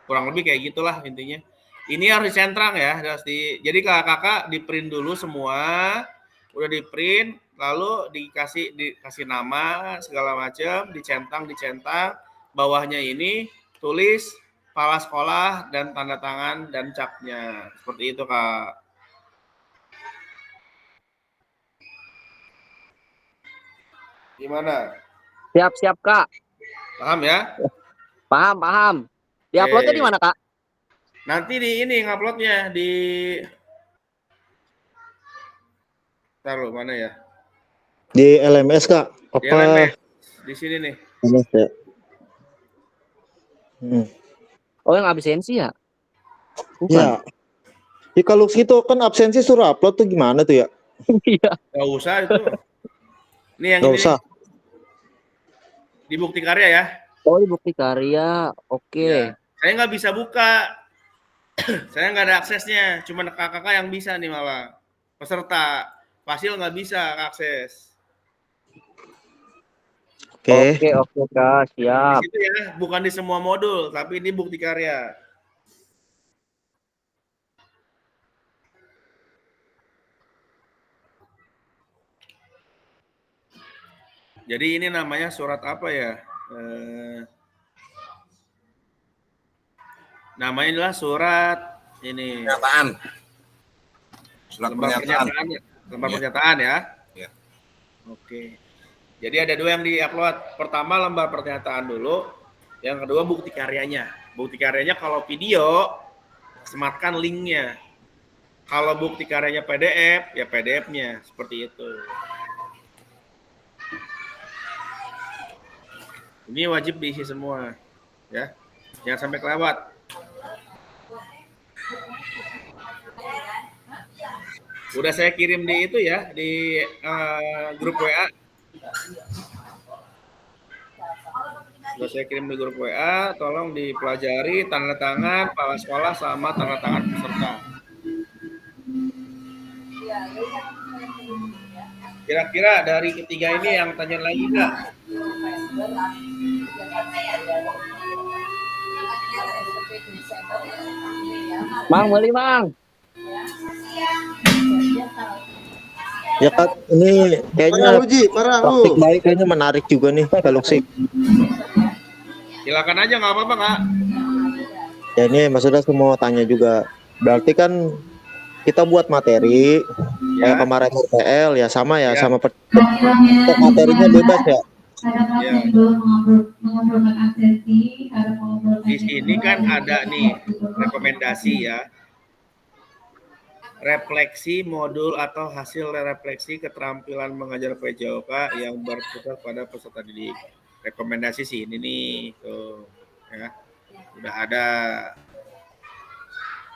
Kurang lebih kayak gitulah intinya. Ini harus dicentrang ya, jadi kakak di print dulu semua, udah di print, lalu dikasih nama segala macam, dicentang, bawahnya ini tulis kepala sekolah dan tanda tangan dan capnya, seperti itu Kak. Gimana? Siap Kak. Paham ya? Paham. Di-uploadnya di mana Kak? Nanti di ini nguploadnya di taruh mana ya? Di LMS Kak. Di Apa? LMS. Di sini nih. LMS ya. Oh yang absensi ya? Bukan. Ya. Di Kak Luxi itu kan absensi suruh upload tuh gimana tuh ya? Iya. Gak usah itu. Ini yang Nggak ini. usah. Di bukti karya ya. Oh di bukti karya, oke. Ya. Saya nggak bisa buka. Saya nggak ada aksesnya. Cuma kakak yang bisa nih malah. Peserta. Pasil nggak bisa akses. Oke. Oke Kak, siap. Di situ ya, bukan di semua modul, tapi di bukti karya. Jadi ini namanya surat apa ya? Namanya adalah surat ini. Pernyataan. Surat Lembar pernyataan. Lembar pernyataan ya. Ya. Oke. Jadi ada 2 yang diupload. Pertama lembar pernyataan dulu. Yang kedua bukti karyanya. Bukti karyanya kalau video, sematkan linknya. Kalau bukti karyanya PDF, ya PDF-nya. Seperti itu. Ini wajib diisi semua. Ya. Jangan sampai kelewat. Udah saya kirim di itu ya, di grup WA. Udah saya kirim di grup WA, tolong dipelajari tanda tangan kepala sekolah sama tanda tangan peserta. Kira-kira dari ketiga ini yang tanya lagi nggak? Mang, beli Mang. Ya Kak, ini kayaknya praktik baik kayaknya menarik juga nih Kak Luxi. Silakan aja, nggak apa-apa Kak. Ya ini maksudnya semua tanya juga. Berarti kan kita buat materi kayak kemarin RTL ya sama ya, sama untuk materinya bebas ya. Di sini kan ada nih rekomendasi ya. Refleksi modul atau hasil refleksi keterampilan mengajar PJOK yang berpusat pada peserta didik. Rekomendasi sih ini nih, tuh ya. Udah ada.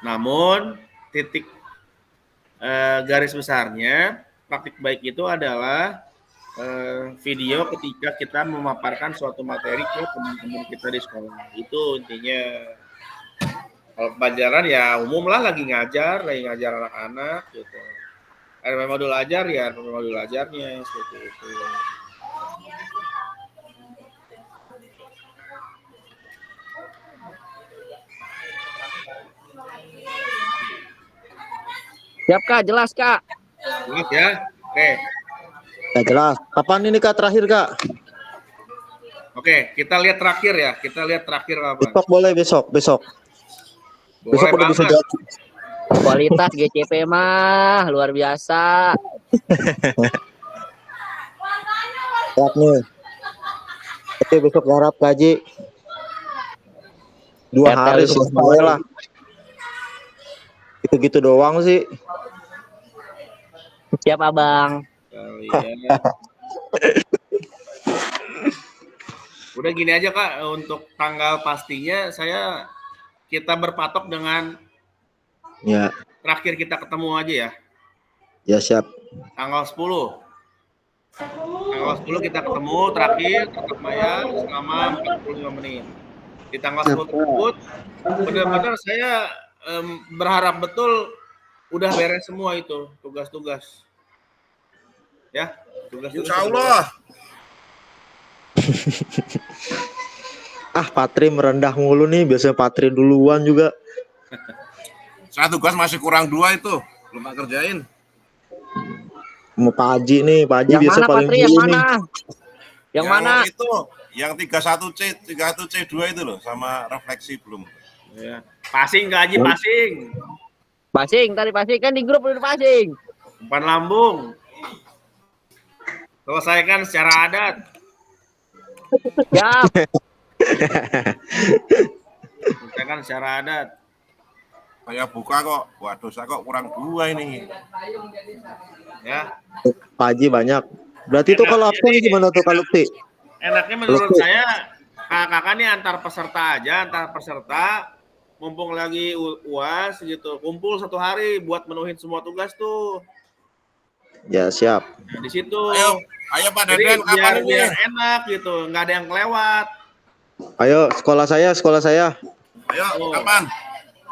Namun titik garis besarnya praktik baik itu adalah video ketika kita memaparkan suatu materi ke teman-teman kita di sekolah. Itu intinya. Kalau pelajaran ya umum lah, lagi ngajar anak-anak gitu. Ada modul ajar ya, modul ajarnya seperti itu. Siap Kak, jelas Kak. Jelas ya? Oke. Ya jelas. Kapan ini Kak terakhir Kak? Oke, kita lihat terakhir ya. Kita lihat terakhir kapan. Besok boleh besok. Besok udah bisa jadi. Kualitas GCP mah luar biasa. Siap nih. Oke, besok garap gaji 2 hari selesai lah. Gitu-gitu doang sih. Siap Abang. Ya. Udah gini aja Kak, untuk tanggal pastinya kita berpatok dengan Ya. terakhir kita ketemu aja ya. Ya siap. Tanggal 10. Tanggal 10 kita ketemu terakhir tatap maya selama 45 menit. Di tanggal 10 tersebut benar-benar saya berharap betul udah beres semua itu tugas-tugas. Ya, tugas-tugas. Insya Allah. Patri merendah mulu nih, biasanya Patri duluan juga. Saya tugas masih kurang 2 itu, belum tak kerjain. Mau Pak Haji nih, Pak Haji Yang biasa mana paling Patri, yang dulu mana? nih. Yang mana? Itu, yang 31C, 31C2 itu loh, sama refleksi belum. Ya. Passing Kak Haji, passing. Passing, tadi passing kan di grup udah passing. Umpan lambung. Selesaikan secara adat. Siap. Selesaikan secara adat. Saya buka kok, waduh saya kok kurang 2 ini. Ya. Pak Haji banyak. Berarti itu kalau absen gimana tuh kalau Lukti? Enaknya menurut saya kakak nih antar peserta mumpung lagi UAS gitu, kumpul 1 hari buat menuhin semua tugas tuh. Ya siap. Nah, di situ. Ayo Pak Jadi Deden, kapan ini? biar enak gitu, nggak ada yang kelewat. Ayo sekolah saya. Ayo, kapan?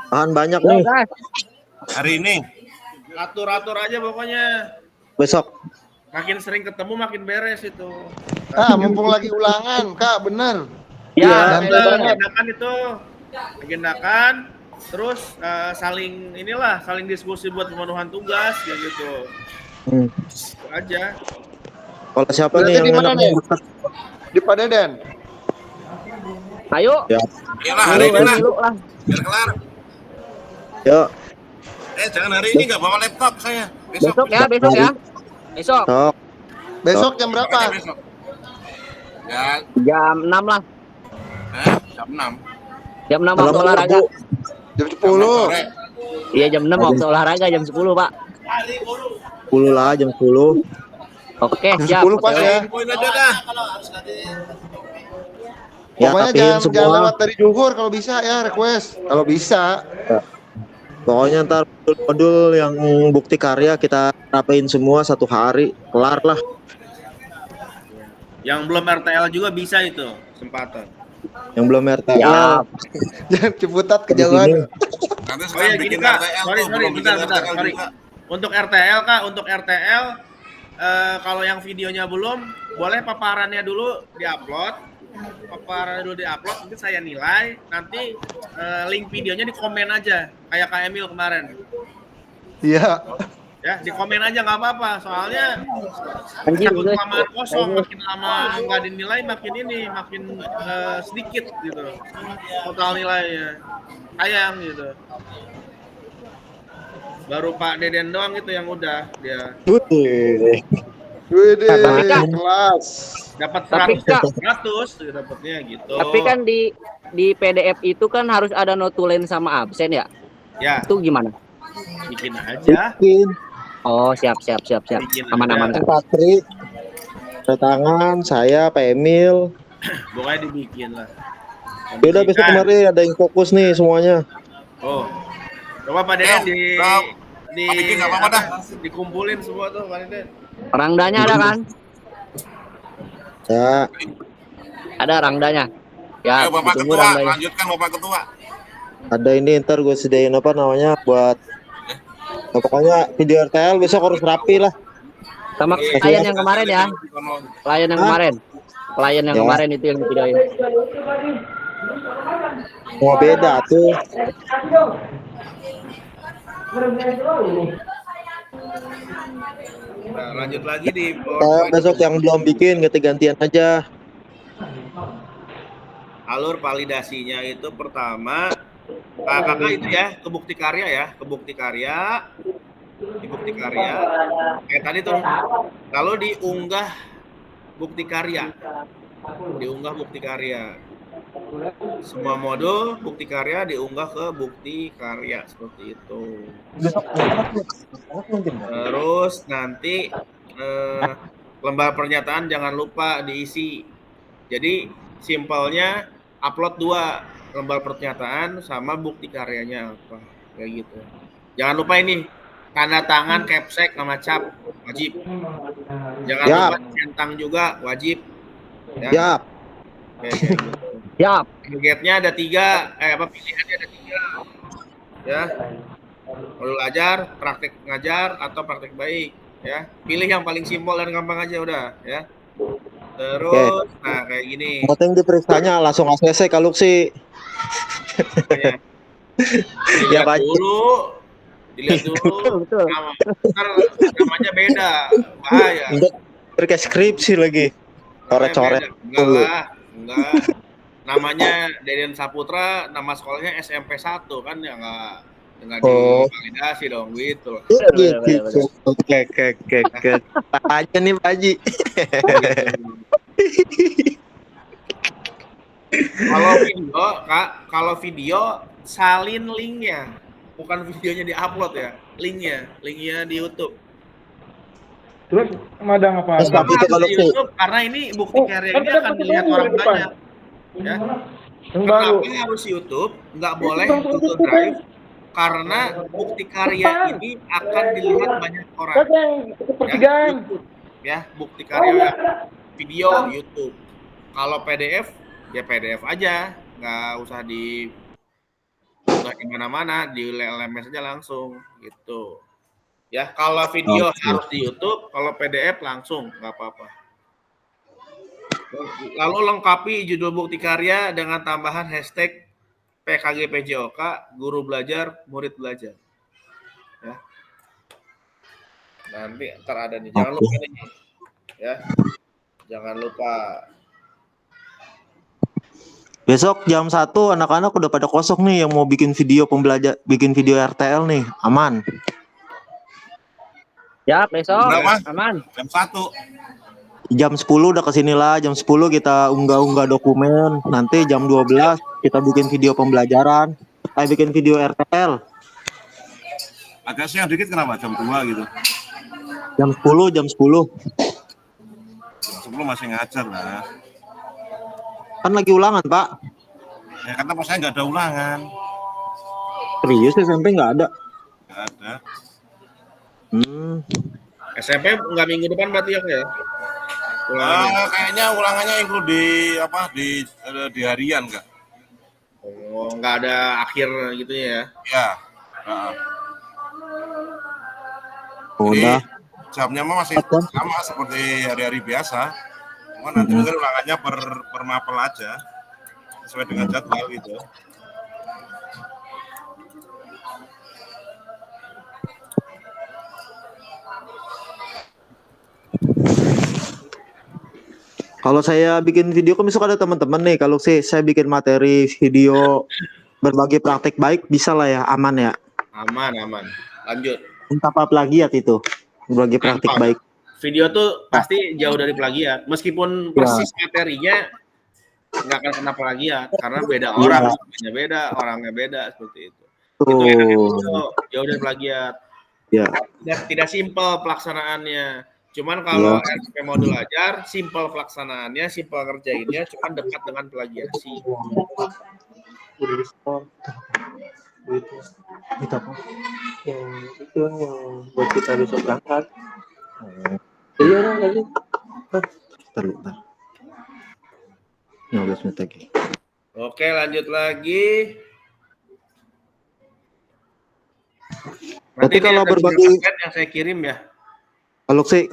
Tahan banyak nih. Hari ini. Atur-atur aja pokoknya. Besok. Makin sering ketemu makin beres itu. Mumpung lagi ulangan, Kak, bener. Ya, Agendakan itu. Agendakan. Terus saling diskusi buat pemenuhan tugas ya gitu. Itu aja. Kalau siapa Berarti nih yang di mana enak nih? Di Pak Deden. Ayo. Ya. Iyalah hari ini lah, Lah. biar kelar. Yuk. Jangan hari ini nggak bawa laptop saya. Besok ya. Besok. Sok. Besok jam berapa? Besok. Ya, Jam 6 lah. jam 6. Jam 6 waktu olahraga. Jam 10. Iya jam 6 waktu olahraga, jam 10 Pak. 10 lah, jam 10. Oke, Jam siap. 10 pas ya. Poin aja dah. Ya, Pokoknya tapi jangan semua lewat dari Juhur kalau bisa ya, request. Kalau bisa. Pokoknya ntar modul yang bukti karya kita rapain semua 1 hari, kelar lah. Yang belum RTL juga bisa itu kesempatan. Yang belum RTL. Siap. Jangan Ciputat di sini. kejauhan. Nanti Oh sekarang iya gini bikin Kak, RTL sorry, tuh, belum bikin bentar, RTL sorry. juga. Untuk RTL Kak, untuk RTL kalau yang videonya belum, boleh paparannya dulu diupload. Nanti saya nilai, nanti link videonya di komen aja, kayak Kak Emil kemarin. Iya. Ya, di komen aja nggak apa-apa, soalnya Anjir, takut udah. kelamaan kosong, makin lama nggak dinilai, makin sedikit gitu total nilainya. Sayang gitu. Baru Pak Deden doang itu yang udah dia Wih. Widih, Tapi, Kak. kelas. dapat Tapi, 100 Kak. 100 dapatnya gitu. Tapi kan di PDF itu kan harus ada notulen sama absen ya. ya Itu gimana? bikin aja, Bikin. Oh, siap. Bikin Aman. aja. Patri, ada tangan, saya, Pak Emil. Pokoknya dibikin lah. Ya udah besok kemarin ada yang fokus nih semuanya. Oh, coba Pak Deden Pak Diki nggak apa-apa dah. dikumpulin semua tuh Pak Deden. Rangdanya ada kan? Ya, Ada rangdanya. Ya, Ayo Bapak ditunggu Ketua, rangdanya. lanjutkan Bapak Ketua. ada ini ntar gue sediain apa namanya buat. Nah, pokoknya video RTL besok harus rapi lah. Sama klien yang kemarin ya. Klien yang Hah? kemarin. Klien yang Ya. kemarin itu yang videoin. Mau beda tuh. Nah, lanjut lagi di Besok yang belum bikin ganti-gantian aja. alur validasinya itu pertama kakak itu ya ke bukti karya di bukti karya kayak tadi tuh kalau diunggah bukti karya semua modul bukti karya diunggah ke bukti karya seperti itu. Terus nanti lembar pernyataan jangan lupa diisi. Jadi simpelnya upload 2 lembar pernyataan sama bukti karyanya apa kayak gitu. Jangan lupa ini tanda tangan, capsek, nama cap wajib. Jangan Yap. lupa centang juga wajib. Ya. Yap. Kayak gitu. Siap. Targetnya ada 3, pilihannya ada 3. Ya. Modul ajar, praktek ngajar, atau praktek baik. Ya. Pilih yang paling simpel dan gampang aja udah. Ya. Terus, nah kayak gini. Yang diperiksanya langsung ACC kalau sih. Makanya. Ya, Pak. Dilihat dulu. Betul. Ntar namanya beda, bahaya. Pakai skripsi lagi. Coret-coret. Enggak. Namanya Deden Saputra, nama sekolahnya SMP 1 kan ya enggak divalidasi dong gitu. Gitu. Oke. Aja nih Pak Haji. Kalau video salin linknya, bukan videonya diupload ya, linknya di YouTube. Terus madang apa? Kenapa Itu harus kalau di YouTube? Karena ini bukti karya ini akan dilihat orang banyak. Ya. Kenapa harus YouTube? Nggak boleh Google Drive karena bukti karya ini akan dilihat banyak orang. Ya, YouTube. Ya, bukti karya video YouTube. Kalau PDF ya PDF aja, nggak usah di mana-mana, di LMS aja langsung gitu. Ya, kalau video harus di YouTube, kalau PDF langsung nggak apa-apa. Lalu lengkapi judul bukti karya dengan tambahan hashtag PKG PJOK, guru belajar, murid belajar. Ya. Nanti ntar ada nih, jangan lupa nih. Ya. Jangan lupa. Besok jam 1 anak-anak udah pada kosong nih yang mau bikin video RTL nih. Aman. Siap, besok. Berapa? Aman. Jam 1. Jam 10 udah kesini lah. Jam 10 kita unggah dokumen. Nanti jam 12 kita bikin video pembelajaran. Bikin video RTL. Agak siang dikit kenapa? Jam 2 gitu. Jam 10. Jam 10 masih ngajar lah. Kan lagi ulangan, Pak. Ya kata pas saya nggak ada ulangan. Serius SMP nggak ada? Nggak ada. SMP nggak minggu depan berarti ya? Ulangannya. Kayaknya ulangannya include di harian nggak? Oh, nggak ada akhir gitu ya? Ya. Nah, Udah. jadi jamnya mah masih sama seperti hari-hari biasa. Cuma nanti mungkin ulangannya per mapel aja sesuai dengan jadwal gitu. Kalau saya bikin video kan besok ada teman-teman nih. Kalau saya bikin materi video berbagi praktik baik bisa lah ya, aman ya. Aman. Lanjut. Entah apa plagiat itu berbagi praktik Gampang. baik. Video tuh pasti jauh dari plagiat. Meskipun persis materinya nggak akan kena plagiat karena beda orang, orangnya beda seperti itu. Itu enaknya video, jauh dari plagiat. Ya. Tidak simpel pelaksanaannya. Cuman kalau RP modul ajar, simpel pelaksanaannya, simpel ngerjainnya, cuman dekat dengan plagiasi. Itu apa? Yang itu yang buat kita besok berangkat. Iya lagi. Bentar. 15 menit lagi. Oke, lanjut lagi. Berarti kalau ada berbagi yang saya kirim ya.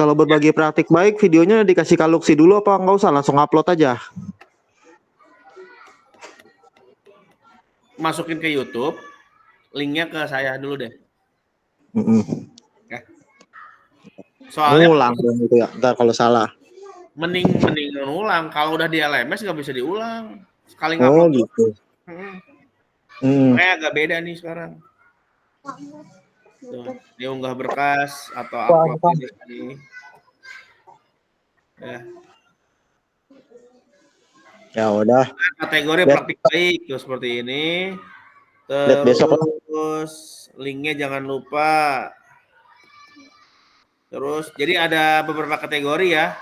kalau berbagi praktik baik videonya dikasih Kaluksi dulu apa nggak usah langsung upload aja? Masukin ke YouTube, linknya ke saya dulu deh. Ya. Soalnya Ulang gitu ya. Ntar kalau salah. mending ulang. Kalau udah di LMS nggak bisa diulang. Sekali Oh ngupload. gitu. Kayak agak beda nih sekarang. Tuh, dia unggah berkas atau upload di sini. Ya udah. Kategori praktik baik tuh seperti ini. Lihat besok. Terus linknya jangan lupa. Terus jadi ada beberapa kategori ya.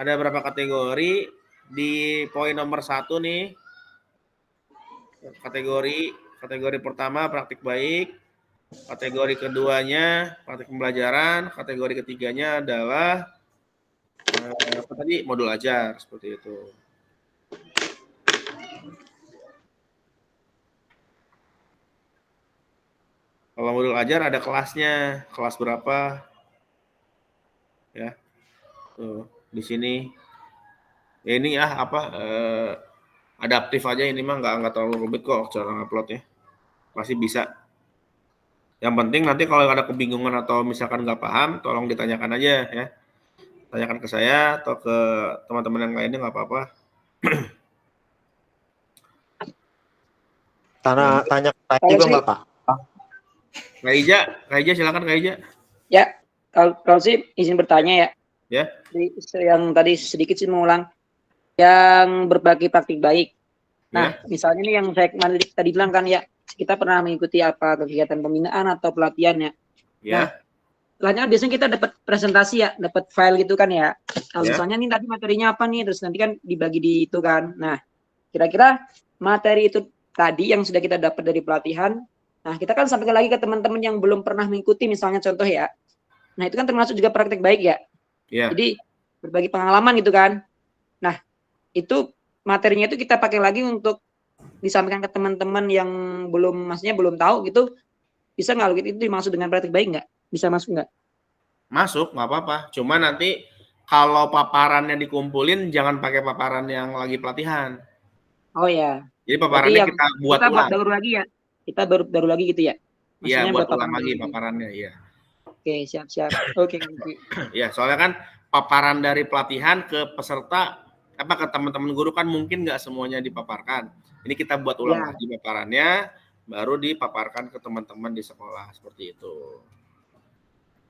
Ada beberapa kategori di poin nomor 1 nih. Kategori pertama praktik baik. Kategori keduanya praktik pembelajaran, kategori ketiganya adalah apa tadi modul ajar seperti itu. Kalau modul ajar ada kelasnya, kelas berapa? Ya. Tuh, di sini. Ya ini adaptif aja ini mah nggak terlalu rumit kok cara nguploadnya. Pasti bisa. Yang penting nanti kalau ada kebingungan atau misalkan nggak paham, tolong ditanyakan aja ya. Tanyakan ke saya atau ke teman-teman yang lainnya nggak apa-apa. Tanya juga nggak Pak? Kak Ija silakan Kak Ija. Ya, kalau sih izin bertanya ya. Ya. Yang tadi sedikit sih mengulang. Yang berbagi praktik baik. Nah, misalnya nih yang saya tadi bilang kan ya, kita pernah mengikuti apa kegiatan pembinaan atau pelatihan ya. Nah, selanjutnya biasanya kita dapat presentasi ya, dapat file gitu kan ya. Nah, misalnya nih tadi materinya apa nih, terus nanti kan dibagi di itu kan. Nah, kira-kira materi itu tadi yang sudah kita dapat dari pelatihan, nah kita kan sampaikan lagi ke teman-teman yang belum pernah mengikuti, misalnya contoh ya. Nah, itu kan termasuk juga praktik baik ya. Jadi berbagi pengalaman gitu kan. Nah, itu materinya itu kita pakai lagi untuk disampaikan ke teman-teman yang maksudnya belum tahu gitu, bisa nggak itu dimaksud dengan praktik baik nggak? Bisa masuk nggak? Masuk, nggak apa-apa. Cuma nanti kalau paparannya dikumpulin, jangan pakai paparan yang lagi pelatihan. Oh ya. Jadi paparannya kita buat ulang. Baru lagi ya? Kita baru lagi gitu ya? Iya, buat ulang lagi paparannya, iya. Oke, siap. Oke. Ya, soalnya kan paparan dari pelatihan ke peserta, ke teman-teman guru kan mungkin nggak semuanya dipaparkan. Ini kita buat ulang lagi paparannya, baru dipaparkan ke teman-teman di sekolah seperti itu.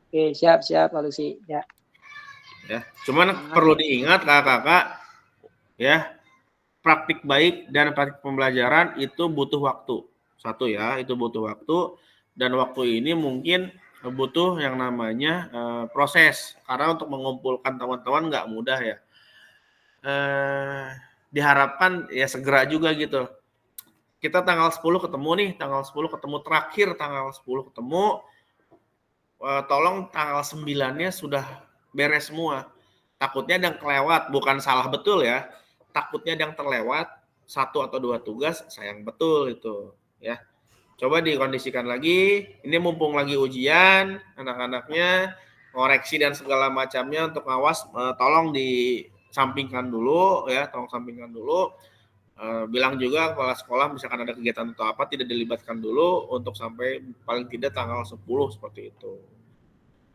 Oke, siap Pak Lucy. Ya. Cuman perlu diingat kakak-kakak, ya, praktik baik dan praktik pembelajaran itu butuh waktu. Satu ya, itu butuh waktu, dan waktu ini mungkin butuh yang namanya proses, karena untuk mengumpulkan teman-teman nggak mudah ya. Diharapkan ya segera juga gitu. kita tanggal 10 ketemu nih, tanggal 10 ketemu terakhir, tanggal 10 ketemu, tolong tanggal 9-nya sudah beres semua. Takutnya ada yang kelewat, bukan salah betul ya. Takutnya ada yang terlewat, 1 atau 2 tugas, sayang betul itu ya. Coba dikondisikan lagi, ini mumpung lagi ujian, anak-anaknya, koreksi dan segala macamnya untuk ngawas, tolong disampingkan dulu ya, tolong sampingkan dulu. Bilang juga kepala sekolah misalkan ada kegiatan atau apa tidak dilibatkan dulu untuk sampai paling tidak tanggal 10 seperti itu.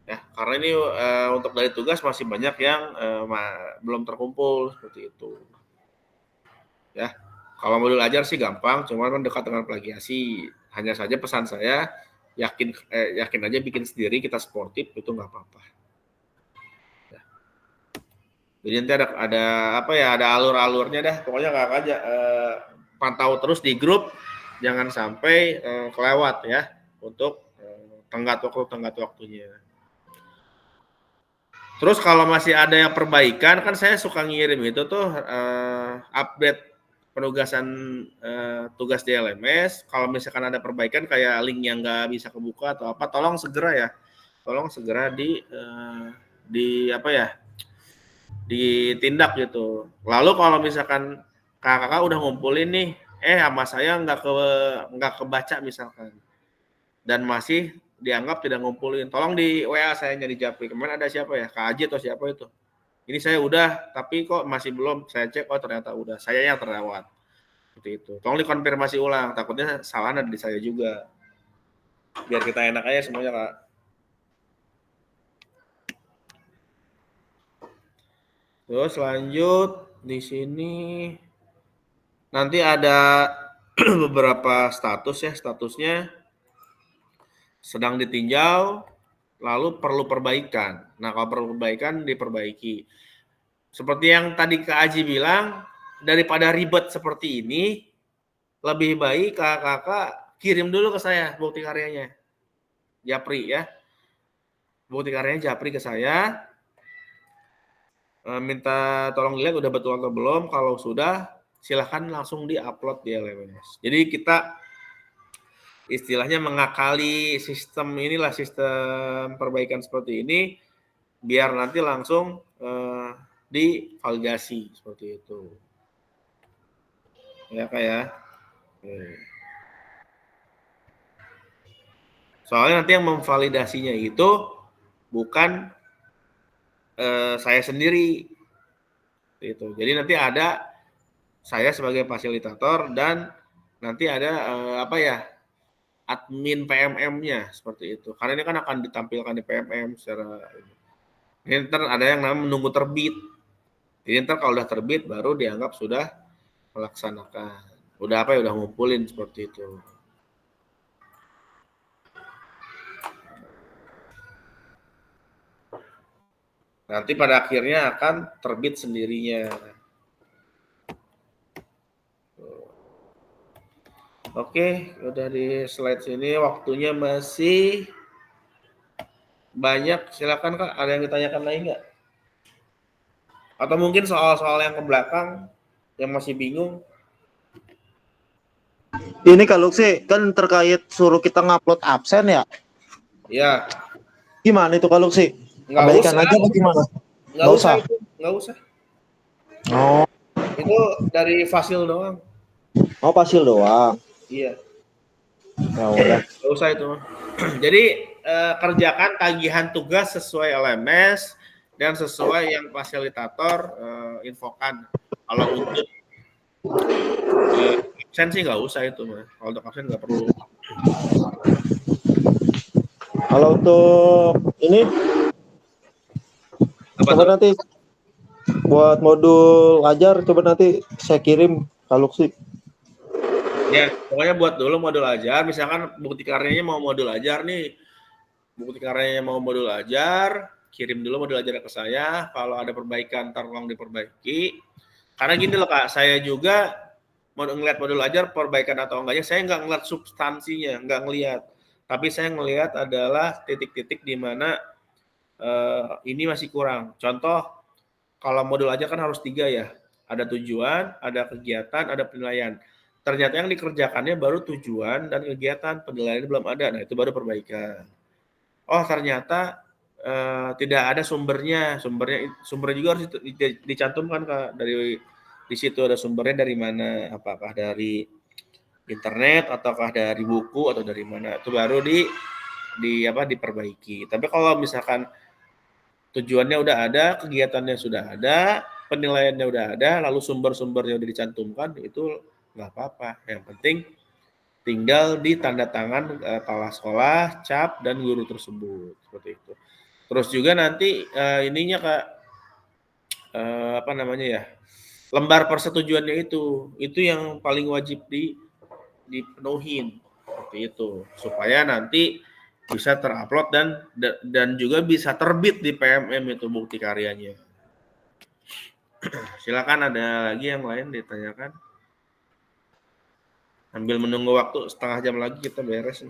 Ya, karena ini untuk dari tugas masih banyak yang belum terkumpul seperti itu. Ya, kalau modul ajar sih gampang, cuma kan dekat dengan plagiasi. Hanya saja pesan saya yakin aja bikin sendiri, kita sportif itu nggak apa-apa. Ya. Jadi nanti ada apa ya, ada alur-alurnya dah. Pokoknya kakak aja pantau terus di grup, jangan sampai kelewat ya untuk tenggat waktunya. Terus kalau masih ada yang perbaikan, kan saya suka ngirim itu tuh update penugasan tugas di LMS. Kalau misalkan ada perbaikan kayak link yang nggak bisa kebuka atau apa, tolong segera di apa ya, ditindak gitu. Lalu kalau misalkan kakak udah ngumpulin nih, sama saya nggak kebaca misalkan, dan masih dianggap tidak ngumpulin, tolong di WA saya di Japri, kemarin ada siapa ya, Kak Aji atau siapa itu, ini saya udah tapi kok masih belum, saya cek oh ternyata udah, saya yang terlewat seperti itu. Tolong dikonfirmasi ulang, takutnya salah ada di saya juga, biar kita enak aja semuanya Kak. Terus lanjut di sini nanti ada beberapa statusnya sedang ditinjau, lalu perlu perbaikan. Nah, kalau perlu perbaikan, diperbaiki. Seperti yang tadi Kak Aji bilang, daripada ribet seperti ini, lebih baik kakak kirim dulu ke saya bukti karyanya. Japri ya. Bukti karyanya Japri ke saya. Minta tolong lihat udah betul atau belum. Kalau sudah, silahkan langsung di-upload di LMS. Jadi kita istilahnya mengakali sistem perbaikan seperti ini biar nanti langsung divalidasi seperti itu ya Kak ya. Soalnya nanti yang memvalidasinya itu bukan saya sendiri itu, jadi nanti ada saya sebagai fasilitator dan nanti ada admin PMM-nya seperti itu. Karena ini kan akan ditampilkan di PMM secara ini ntar ada yang namanya menunggu terbit. Jadi ntar kalau udah terbit baru dianggap sudah melaksanakan. Udah udah ngumpulin seperti itu. Nanti pada akhirnya akan terbit sendirinya. Oke, udah di slide sini, waktunya masih banyak. Silakan Kak, ada yang ditanyakan lagi nggak? Atau mungkin soal-soal yang ke belakang yang masih bingung? Ini kalau sih kan terkait suruh kita ngupload absen ya. Ya. Gimana itu kalau sih? Abaikan aja apa gimana? Nggak usah. Nggak usah. Oh. Itu dari Fasil doang. Oh, Fasil doang. Iya. Ya udah. Nggak usah itu. Jadi kerjakan tagihan tugas sesuai LMS dan sesuai yang fasilitator infokan. Kalau untuk absen sih nggak usah itu, kalau untuk absen nggak perlu. Kalau untuk ini coba nanti buat modul ajar, coba nanti saya kirim kalau sih. Ya, pokoknya buat dulu modul ajar. Misalkan bukti karyanya mau modul ajar nih. Bukti karyanya mau modul ajar, kirim dulu modul ajar ke saya. Kalau ada perbaikan, tolong diperbaiki. Karena gini loh Kak, saya juga mau ngeliat modul ajar perbaikan atau enggaknya, saya nggak ngeliat substansinya, nggak ngeliat. Tapi saya ngeliat adalah titik-titik di mana ini masih kurang. Contoh, kalau modul ajar kan harus 3 ya. Ada tujuan, ada kegiatan, ada penilaian. ternyata yang dikerjakannya baru tujuan dan kegiatan, penilaiannya belum ada. Nah, itu baru perbaikan. Oh, ternyata tidak ada sumbernya juga harus dicantumkan, Kak. Dari di situ ada sumbernya dari mana, apakah dari internet ataukah dari buku atau dari mana. Itu baru diperbaiki. Tapi kalau misalkan tujuannya udah ada, kegiatannya sudah ada, penilaiannya udah ada, lalu sumber-sumbernya udah dicantumkan, itu nggak apa-apa. Yang penting tinggal di tanda tangan kepala sekolah, cap, dan guru tersebut. Seperti itu. Terus juga nanti ininya, Kak, lembar persetujuannya itu yang paling wajib dipenuhin. Seperti itu. Supaya nanti bisa terupload dan juga bisa terbit di PMM itu bukti karyanya. Silakan, ada lagi yang lain ditanyakan. Sambil menunggu waktu setengah jam lagi kita beres.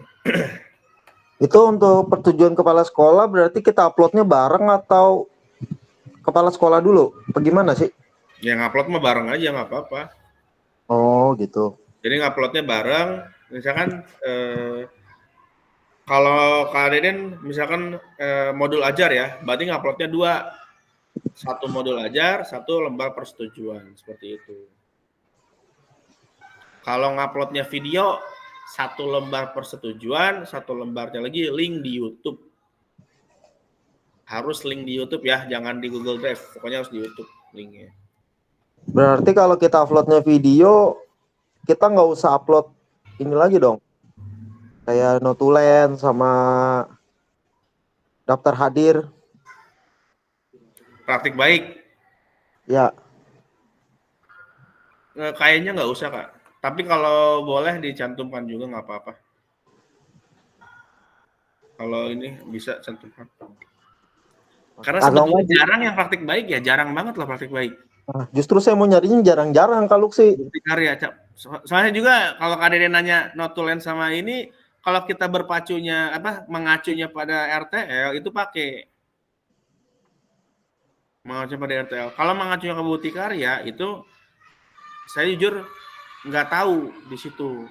Itu untuk persetujuan kepala sekolah berarti kita uploadnya bareng atau kepala sekolah dulu? Bagaimana sih? Yang upload mah bareng aja, nggak apa-apa. Oh gitu. Jadi nguploadnya bareng. Misalkan kalau Kak Deden misalkan modul ajar ya, berarti nguploadnya 2. 1 modul ajar, 1 lembar persetujuan, seperti itu. Kalau nguploadnya video, 1 lembar persetujuan, 1 lembarnya lagi link di YouTube. Harus link di YouTube ya, jangan di Google Drive. Pokoknya harus di YouTube linknya. Berarti kalau kita uploadnya video, kita nggak usah upload ini lagi dong. Kayak notulen sama daftar hadir. Praktik baik. Ya. Kayaknya nggak usah, Kak. Tapi kalau boleh dicantumkan juga nggak apa-apa. Kalau ini bisa cantumkan. Karena sebetulnya jarang yang praktik baik ya, jarang banget lah praktik baik. Nah, justru saya mau nyarinya jarang-jarang kalau sih. Bukti karya, Cap. Soalnya juga kalau Kak Deden nanya notulen sama ini, kalau kita mengacunya pada RTL itu pakai. Mengacu pada RTL. Kalau mengacunya ke bukti karya itu saya jujur nggak tahu di situ.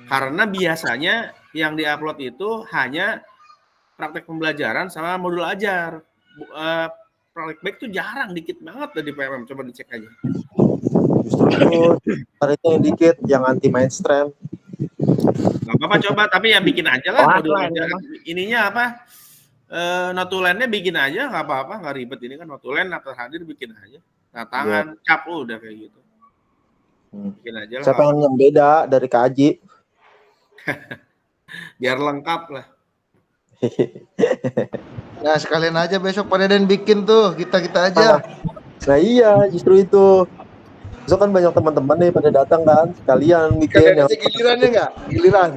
Karena biasanya yang diupload itu hanya praktek pembelajaran sama modul ajar. Praktek baik itu jarang, dikit banget dari PMM. Coba dicek aja. Justru itu caranya yang dikit, yang anti mainstream. Nggak apa-apa, coba, tapi yang bikin aja lah modul ajar. Ininya apa? Notulennya bikin aja, nggak apa-apa, nggak ribet. Ini kan notulen daftar hadir bikin aja. Nah, tangan cap udah kayak gitu. Bikin aja lah. Saya pengen yang beda dari Kak Aji. Biar lengkap lah. Nah sekalian aja besok Pak Deden bikin tuh, kita aja. Nah iya, justru itu. Besok kan banyak teman-teman nih pada datang kan, sekalian bikin yang Gilirannya nggak? Giliran.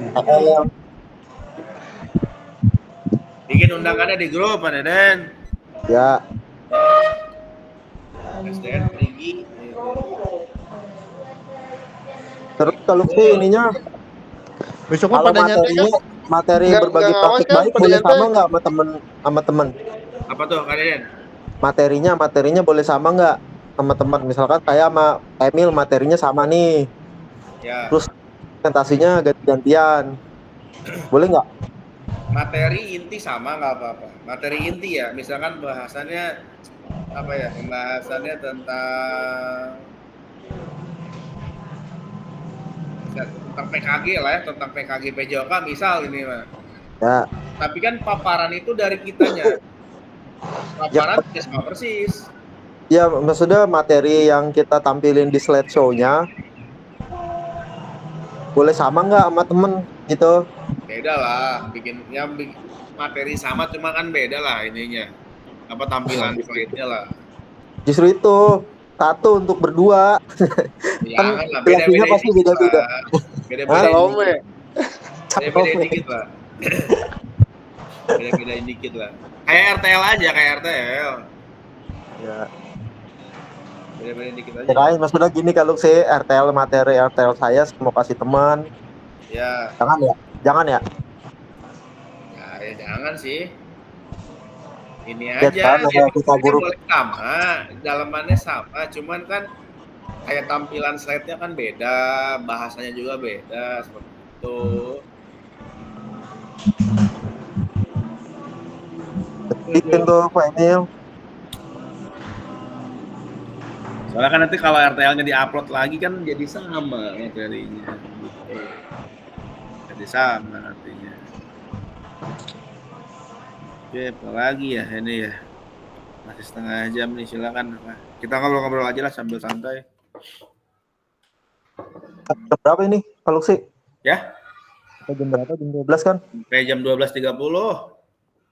Bikin undangannya di grup, Pak Deden. Ya. SDN tinggi. Terus kalau sih ininya, Besok kalau pada nyantai kan? materi Nggak berbagi ngawas praktik kan, baik pada boleh nyantai. sama nggak sama teman? Apa tuh, Kak Deden? Materinya boleh sama nggak sama teman? Misalkan saya sama Emil materinya sama nih, Ya. terus presentasinya ganti-gantian, boleh nggak? Materi inti sama nggak apa-apa. Materi inti ya, misalkan bahasannya apa ya? Pembahasannya tentang PKG lah ya, tentang PKG PJOK misal ini mah. Ya. Tapi kan paparan itu dari kitanya. Paparan tidak sama persis. Ya, maksudnya materi yang kita tampilin di slideshow-nya boleh sama nggak sama temen gitu? Beda lah, bikin materi sama cuma kan beda lah ininya. Apa tampilan slide-nya lah. Justru itu satu untuk berdua. Jangan lah, Kelasnya pasti beda-beda. Salome. Beda-beda dikit lah. Beda-beda dikit lah. Kayak RTL aja, kayak RTL. Ya. Beda-beda dikit aja. Kirain maksudnya gini, kalau saya materi RTL saya mau kasih teman. Ya. Jangan ya. Ya jangan sih. Ini Ya, aja, kan, ada kita guru. boleh sama, dalamannya sama, cuman kan kayak tampilan slide-nya kan beda, bahasanya juga beda seperti itu. Bikin tuh Pak Emil. Soalnya kan nanti kalau RTL-nya diupload lagi kan jadi sama materinya gitu. Jadi sama nantinya. Oke, apa lagi ya ini ya? Masih setengah jam nih, silakan. Kita ngobrol-ngobrol aja lah sambil santai. Jam berapa ini Pak Luksi? Ya, Jam berapa? Jam 12 kan? sampai jam 12.30.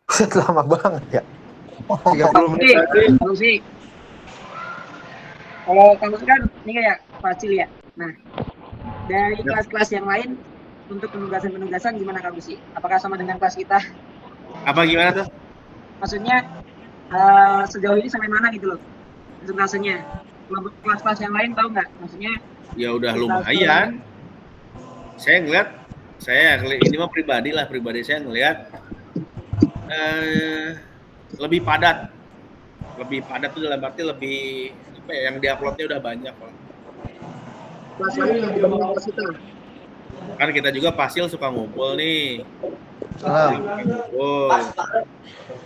Buset, lama banget ya. 30 menit tadi. Kalau sih, kalau kamu kan ini kayak Fasil ya. Nah, dari kelas-kelas yang lain untuk penugasan gimana kamu sih? Apakah sama dengan kelas kita? Apa gimana tuh? Maksudnya sejauh ini sampai mana gitu loh presentasinya? Kelas-kelas yang lain tahu nggak? Maksudnya Ya udah lumayan. Saya ngeliat ini mah pribadi saya ngelihat lebih padat tuh dalam arti lebih apa ya, yang diuploadnya udah banyak lah. kelas lain yang dibandingkan kelas kita. Kan kita juga pasil suka ngumpul nih. Salam. Ngumpul.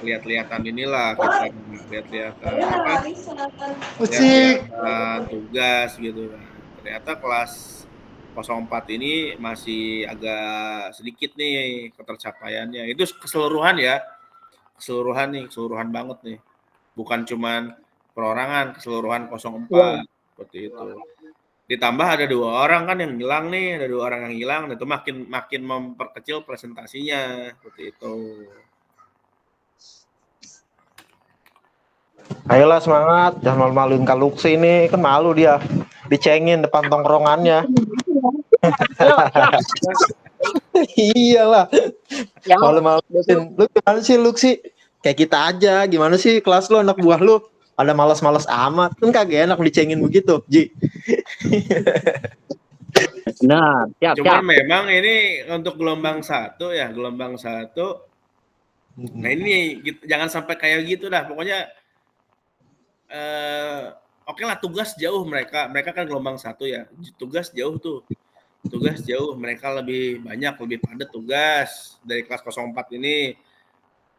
Lihat-lihatan inilah kita lihat-lihatan apa? Musik. Lihat-lihatan tugas gitu kan. Ternyata kelas 04 ini masih agak sedikit nih ketercapaiannya. Itu keseluruhan ya. Keseluruhan banget nih. Bukan cuman perorangan, keseluruhan 04 seperti itu. Ditambah ada 2 orang kan yang hilang nih, ada 2 orang yang hilang, itu makin memperkecil presentasinya seperti itu. Ayolah semangat, jangan malu-maluin Kak Luksi ini, kan malu dia. Dicengin depan tongkrongannya. Iyalah. Yang Malu-maluin. Lu gimana sih Luksi? Kayak kita aja, gimana sih kelas lu, anak buah lu? Ada malas-malas amat, kan kagak enak dicengin begitu, Ji. Nah, siap. Cuman memang ini untuk gelombang 1 ya, nah ini jangan sampai kayak gitu dah. Pokoknya oke lah, tugas jauh mereka kan gelombang 1 ya. Tugas jauh mereka lebih banyak, lebih padat tugas dari kelas 04 ini.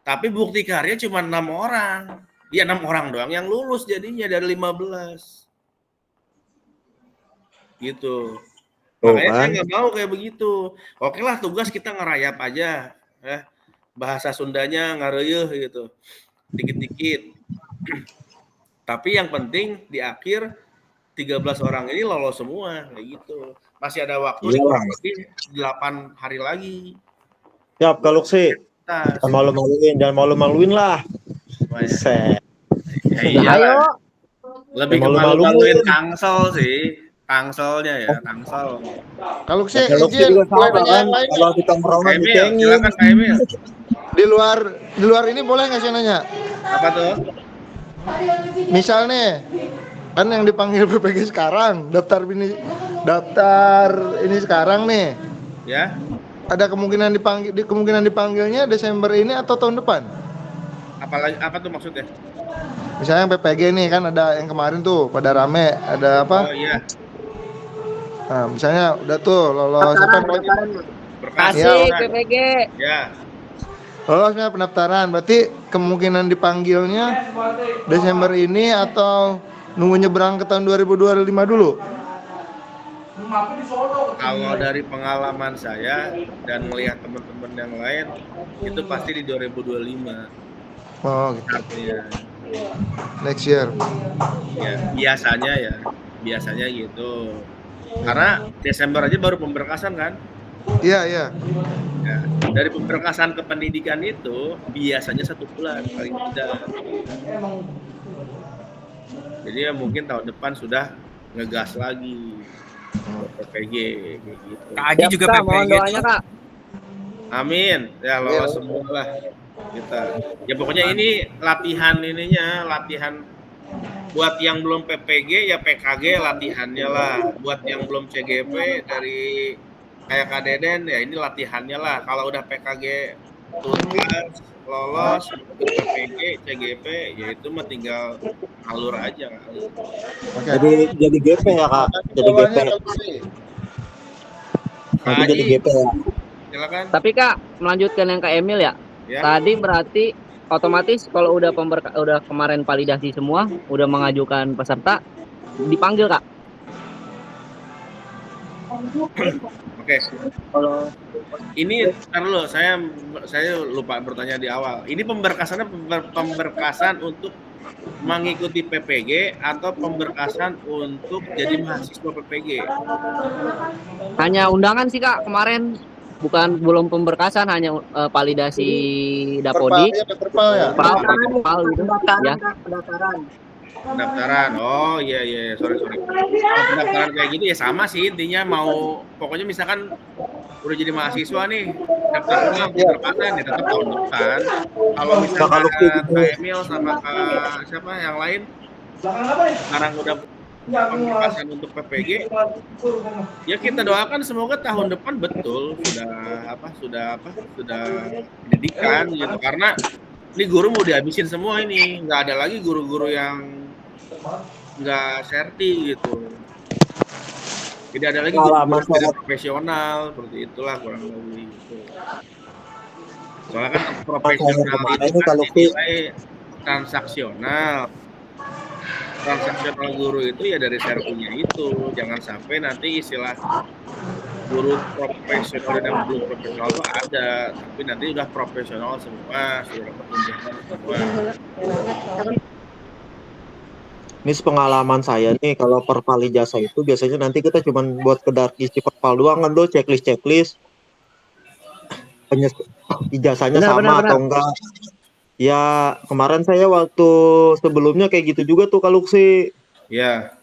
Tapi bukti karya cuma 6 orang. Ya 6 orang doang yang lulus jadinya dari 15. Gitu. Makanya saya nggak mau kayak begitu. Oke lah, tugas kita ngerayap aja. Bahasa Sundanya ngareueuh gitu. Dikit-dikit. Tapi yang penting di akhir 13 orang ini lolos semua kayak gitu. Masih ada waktu kurang lebih 8 hari lagi. Siap Kak Luksi. Jangan malu-maluin lah. Bisa. Ya, Ayo. lebih ke malu-maluin Tangsel sih. Tangselnya ya, Tangsel. Kalau sih izin mulai dengan yang lain. Kalau di tongkrongan Emil, dicengin. silakan Kak Emil. Di luar ini boleh nggak sih nanya? Apa tuh? Misal nih, kan yang dipanggil PPG sekarang, daftar ini sekarang nih. Ya. Ada kemungkinan dipanggilnya Desember ini atau tahun depan? Apa tuh maksudnya? Misalnya yang PPG nih kan ada yang kemarin tuh pada rame, ada apa? Oh iya. Nah, misalnya udah tuh lolos apa namanya? Berkas. Asik PPG. Ya. Lolosnya pendaftaran, berarti kemungkinan dipanggilnya Desember ini atau nunggu nyebrang ke tahun 2025 dulu? Kalau dari pengalaman saya dan melihat teman-teman yang lain, itu pasti di 2025. Oh gitu. Artinya, Next year. ya biasanya gitu. Karena Desember aja baru pemberkasan kan. Iya, iya. Ya, dari pemberkasan ke pendidikan itu biasanya 1 bulan paling tidak. Jadi ya mungkin tahun depan sudah ngegas lagi PPG kayak gitu. Kak Aji juga Kak, mohon PPG. doanya, Kak. Amin. Ya lolos semua lah kita. Ya pokoknya ini latihan buat yang belum PPG ya PKG latihannya lah. Buat yang belum CGP dari kayak Kak Deden ya ini latihannya lah. Kalau udah PKG tuntas lolos ikut PPG, CGP, ya itu mah tinggal alur aja kali. Oke. Jadi GP ya kak, jadi GP. Jawabannya kalau sih. Nanti jadi Haji, GP ya. silakan. Tapi Kak, melanjutkan yang Kak Emil ya. Ya. Tadi berarti otomatis kalau udah udah kemarin validasi semua, udah mengajukan peserta, dipanggil Kak. Oke. Ini ntar dulu, saya lupa bertanya di awal. Ini pemberkasannya pemberkasan untuk mengikuti PPG atau pemberkasan untuk jadi mahasiswa PPG? Hanya undangan sih Kak kemarin, belum pemberkasan, hanya validasi Dapodi. Perpal ya. Perpal gitu ya. Pendaftaran. Oh iya, sorry. Kalau pendaftaran kayak gini ya sama sih, intinya mau pokoknya misalkan udah jadi mahasiswa nih, daftarnya pemberkasan ya tetap tahun depan. Kalau misalkan Kak Emil sama Kak siapa yang lain sekarang udah pemberkasan untuk PPG, ya kita doakan semoga tahun depan betul sudah pendidikan gitu, karena ini guru mau dihabisin semua ini, nggak ada lagi guru-guru yang nggak serti gitu, tidak ada lagi guru tidak profesional, seperti itulah kurang lebih gitu. Soalnya kan profesional itu kan dinilai transaksional guru itu ya dari sertinya itu, jangan sampai nanti istilah guru profesional dan belum profesional itu ada, tapi nanti udah profesional semua, sudah dapat tunjangan semua. Ini pengalaman saya nih, kalau perpal ijazah itu biasanya nanti kita cuma buat kedar isi perpal doang kan, checklist ijazahnya sama atau enggak. Ya kemarin saya waktu sebelumnya kayak gitu juga tuh kalau sih. Ya.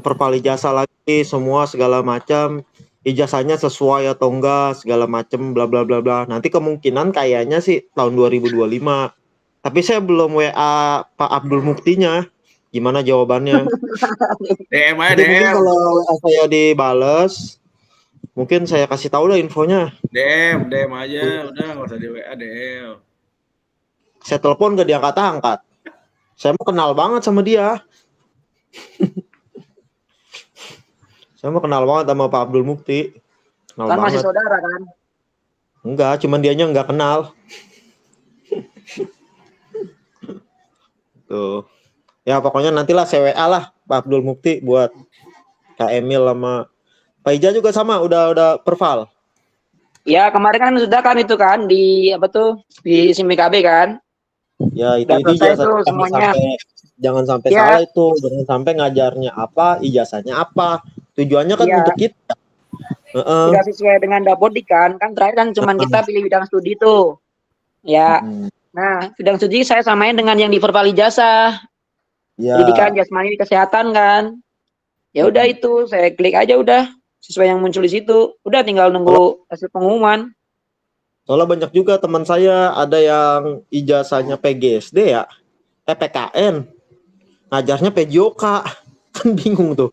Perpal ijazah lagi semua segala macam, ijazahnya sesuai atau enggak segala macam bla bla bla bla. Nanti kemungkinan kayaknya sih tahun 2025. Tapi saya belum WA Pak Abdul Muktinya. Gimana jawabannya? DM aja, Jadi mungkin DM. kalau WA saya dibales, mungkin saya kasih tahu lah infonya. DM aja, udah nggak usah di WA, DM. Saya telepon gak diangkat-angkat. Saya mau kenal banget sama dia. Saya mau kenal banget sama Pak Abdul Mukti. Kenal Kan banget. masih saudara kan? Enggak, cuman dianya enggak kenal. Tuh. Ya pokoknya nantilah saya WA lah Pak Abdul Mukti buat Kak Emil sama Pak Ija juga sama udah perval. Ya kemarin kan sudah kan itu kan di apa tuh di SIMBKB kan? Ya itu Udah selesai ijazah tuh semuanya. jangan sampai Ya. salah itu, jangan sampai ngajarnya apa, ijazahnya apa. Tujuannya kan Ya. untuk kita. Udah sesuai dengan Dapodi kan terakhir kan cuman kita pilih bidang studi tuh. Ya. Nah, bidang studi saya samain dengan yang di perpal ijazah. Ya. Pendidikan, jasmani, kesehatan kan. Ya udah itu, saya klik aja udah sesuai yang muncul di situ. Udah tinggal nunggu hasil pengumuman. Soalnya banyak juga teman saya ada yang ijazahnya PGSD ya, PKN, ngajarnya PJOK, kan bingung tuh.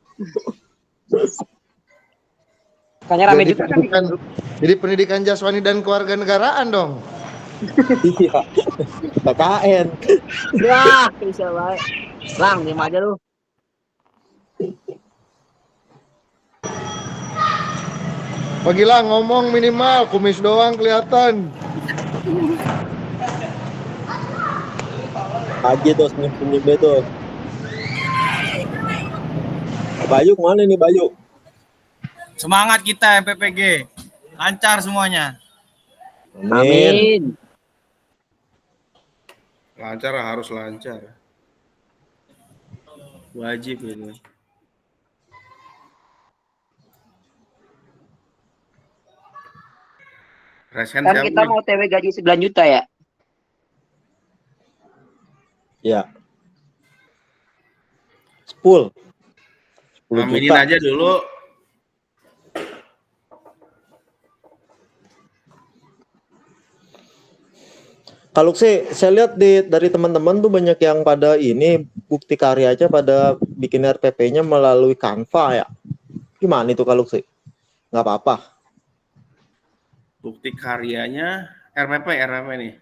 Makanya rame juga kan. Jadi pendidikan jasmani dan kewarganegaraan dong. Iya, PKN. Ya, bisa baik. Lang, diam aja lu. Pagilah ngomong minimal kumis doang kelihatan. Aja tuh senyum-senyum tuh. Bayu kemana nih Bayu? Semangat kita MPPG. Lancar semuanya. Amin. Lancar, harus lancar. Wajib ini. Resen Kan siapa kita nih? mau TW gaji 9 juta ya. Ya. 10 Aminin juta. aja dulu. Kalau saya lihat dari teman-teman tuh banyak yang pada ini bukti karya aja pada bikin RPP-nya melalui Canva ya. Gimana itu kalau sih? Nggak apa-apa. Bukti karyanya RPP nih.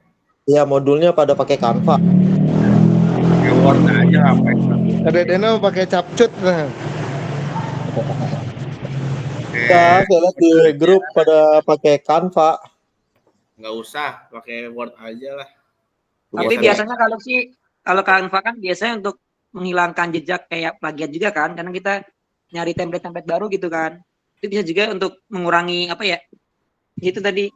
Ya modulnya pada pakai Canva. Pakai Word aja ngapain? Ada Dena pakai capcut. Nah. Ya, saya lihat di grup pada pakai Canva. Nggak usah, pakai Word aja lah. Tapi Biasa. biasanya kalau Canva kan biasanya untuk menghilangkan jejak kayak plagiat juga kan, karena kita nyari template-template baru gitu kan. Itu bisa juga untuk mengurangi apa ya? Itu tadi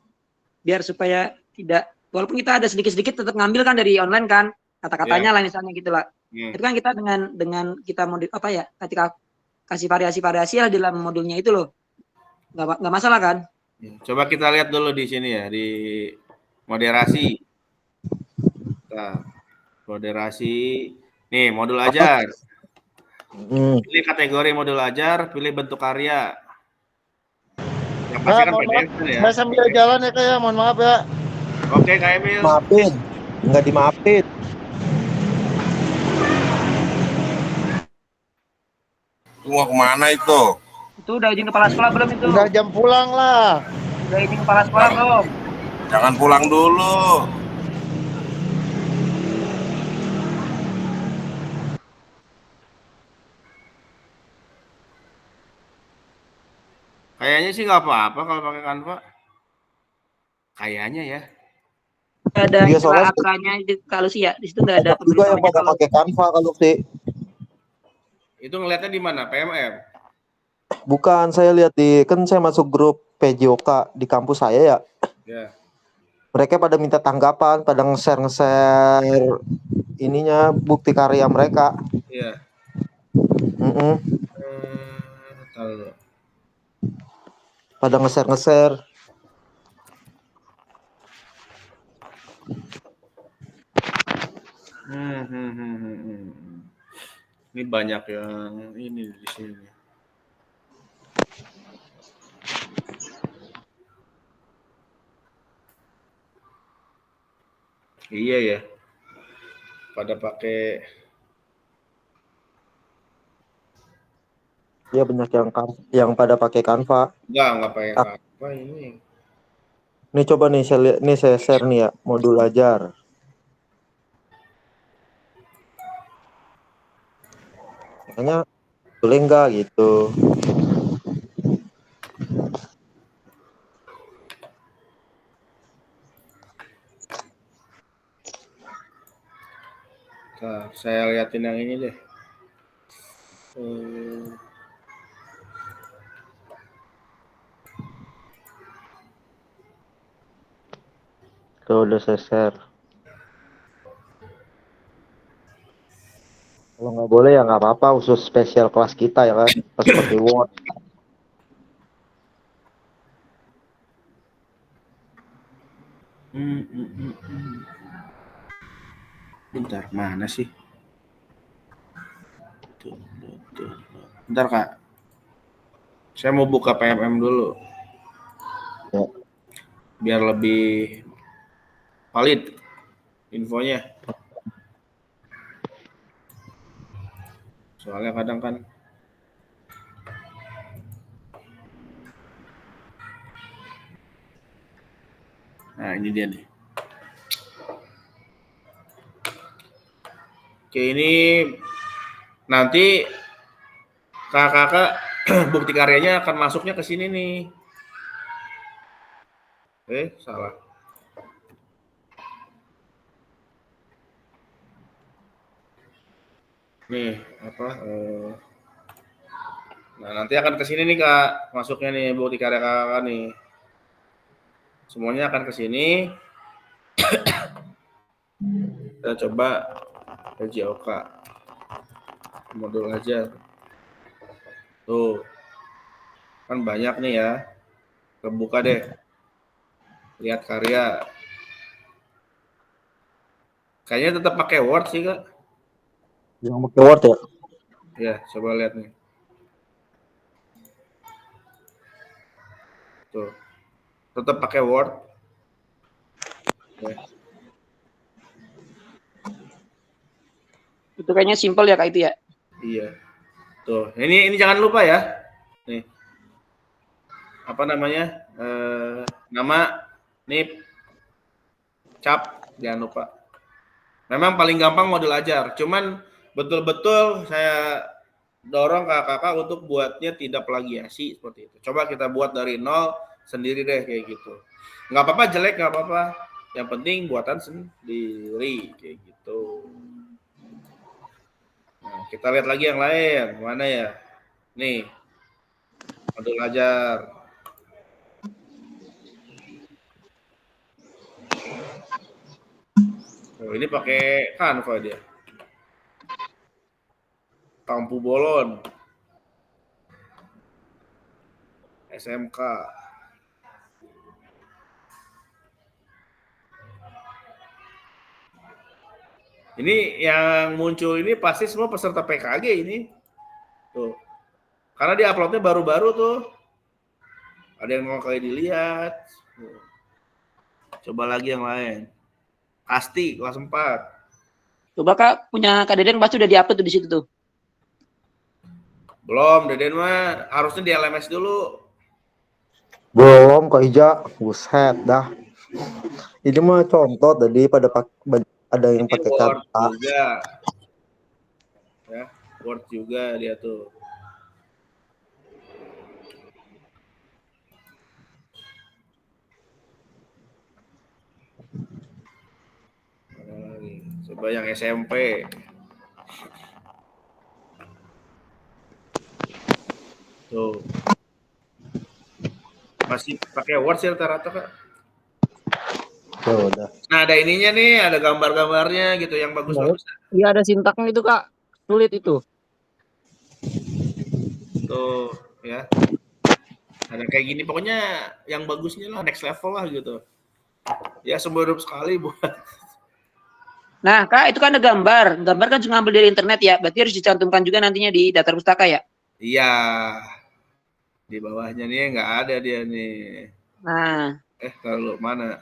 biar supaya tidak, walaupun kita ada sedikit-sedikit tetap ngambil kan dari online kan, kata-katanya lah misalnya gitu lah. Itu kan kita dengan kita modul apa ya? Ketika kasih variasi-variasi lah dalam modulnya itu loh. Nggak masalah kan? Coba kita lihat dulu di sini ya, di moderasi. Nah, moderasi. Nih, modul ajar. Pilih kategori modul ajar, pilih bentuk karya. Yang pasti kan mohon maaf, PDF kan ya. saya sambil jalan ya Kak ya, mohon maaf ya. Oke, Kak Emil. Maafin, nggak dimaafin. Lu mau kemana itu? Itu udah izin kepala sekolah belum itu? Udah jam pulang lah. Udah izin kepala sekolah belum? Jangan pulang dulu. Kayaknya sih nggak apa-apa kalau pakai Canva. Kayaknya ya. Nggak ada Iya, istilah soalnya akranya kalau sih ya, di situ nggak ada banyak juga yang pemberitahuannya pada kalau pakai Canva kalau sih. Itu ngelihatnya di mana? PMM. Bukan, saya lihat kan saya masuk grup PJOK di kampus saya ya. Ya. Mereka pada minta tanggapan, pada nge-share ininya bukti karya mereka. Iya. Mm-mm. Tahu. Pada nge-share. Ini banyak yang ini di sini. Iya ya. Pada pakai. Iya, banyak yang pada pakai Canva. Enggak pakai apa ini. Nih coba nih saya lihat, nih saya share nih ya modul ajar. Makanya boleh nggak gitu. Nah, saya liatin yang ini deh. Tuh udah saya share. Kalau nggak boleh ya nggak apa-apa, khusus spesial kelas kita ya kan, pas pakai Word. Bentar, mana sih? Tuh. Bentar Kak. Saya mau buka PMM dulu. Ya. Biar lebih valid infonya. Soalnya kadang kan nah ini dia nih. Oke, ini nanti kakak bukti karyanya akan masuknya ke sini nih. Salah. Nih, apa? Nah, nanti akan ke sini nih Kak, masuknya nih bukti karya kakak nih. Semuanya akan ke sini. Kita coba PJOK modul aja. Tuh. Kan banyak nih ya. Kebuka deh. Lihat karya. Kayaknya tetap pakai Word sih, Kak. Yang pakai Word ya? Ya, coba lihat nih. Tuh. Tetap pakai Word. Ya. itu kayaknya simpel ya Kak itu ya. Iya. Tuh, ini jangan lupa ya. Nih. Apa namanya? Nama, NIP, cap, Jangan lupa. Memang paling gampang modul ajar. Cuman betul-betul saya dorong kakak-kakak untuk buatnya tidak plagiasi seperti itu. Coba kita buat dari nol sendiri deh kayak gitu. Nggak apa-apa jelek, nggak apa-apa. Yang penting buatan sendiri kayak gitu. Nah, kita lihat lagi yang lain. Mana ya? Nih. Modul ajar. Oh, ini pakai Canva dia. Tampu bolon. SMK. Ini yang muncul ini pasti semua peserta PKG ini. Tuh. Karena di uploadnya baru-baru tuh. Ada yang mau kayak dilihat. Tuh. Coba lagi yang lain. Asti kelas 4. Coba Kak, punya Kak Deden pasti udah di-upload tuh di situ tuh. Belum, Deden mah harusnya di LMS dulu. Belum Kak Ija, buset dah. Ini mah contoh tadi ada yang Ini pakai Word kata. juga. Ya, Word juga dia tuh. Coba yang SMP. Tuh. Masih pakai Word sih rata-rata, Kak. Tuh, udah. Nah, ada ininya nih, ada gambar-gambarnya gitu yang bagus-bagus. Iya ada sintaknya itu Kak. Sulit itu. Tuh, ya. Ada kayak gini, pokoknya yang bagusnya lah, next level lah gitu. Ya, seumur hidup sekali buat. Nah, Kak, itu kan ada gambar. Gambar kan cuma ngambil dari internet ya. Berarti harus dicantumkan juga nantinya di daftar pustaka ya. Iya. Di bawahnya nih nggak ada dia nih. Nah, Kalau mana?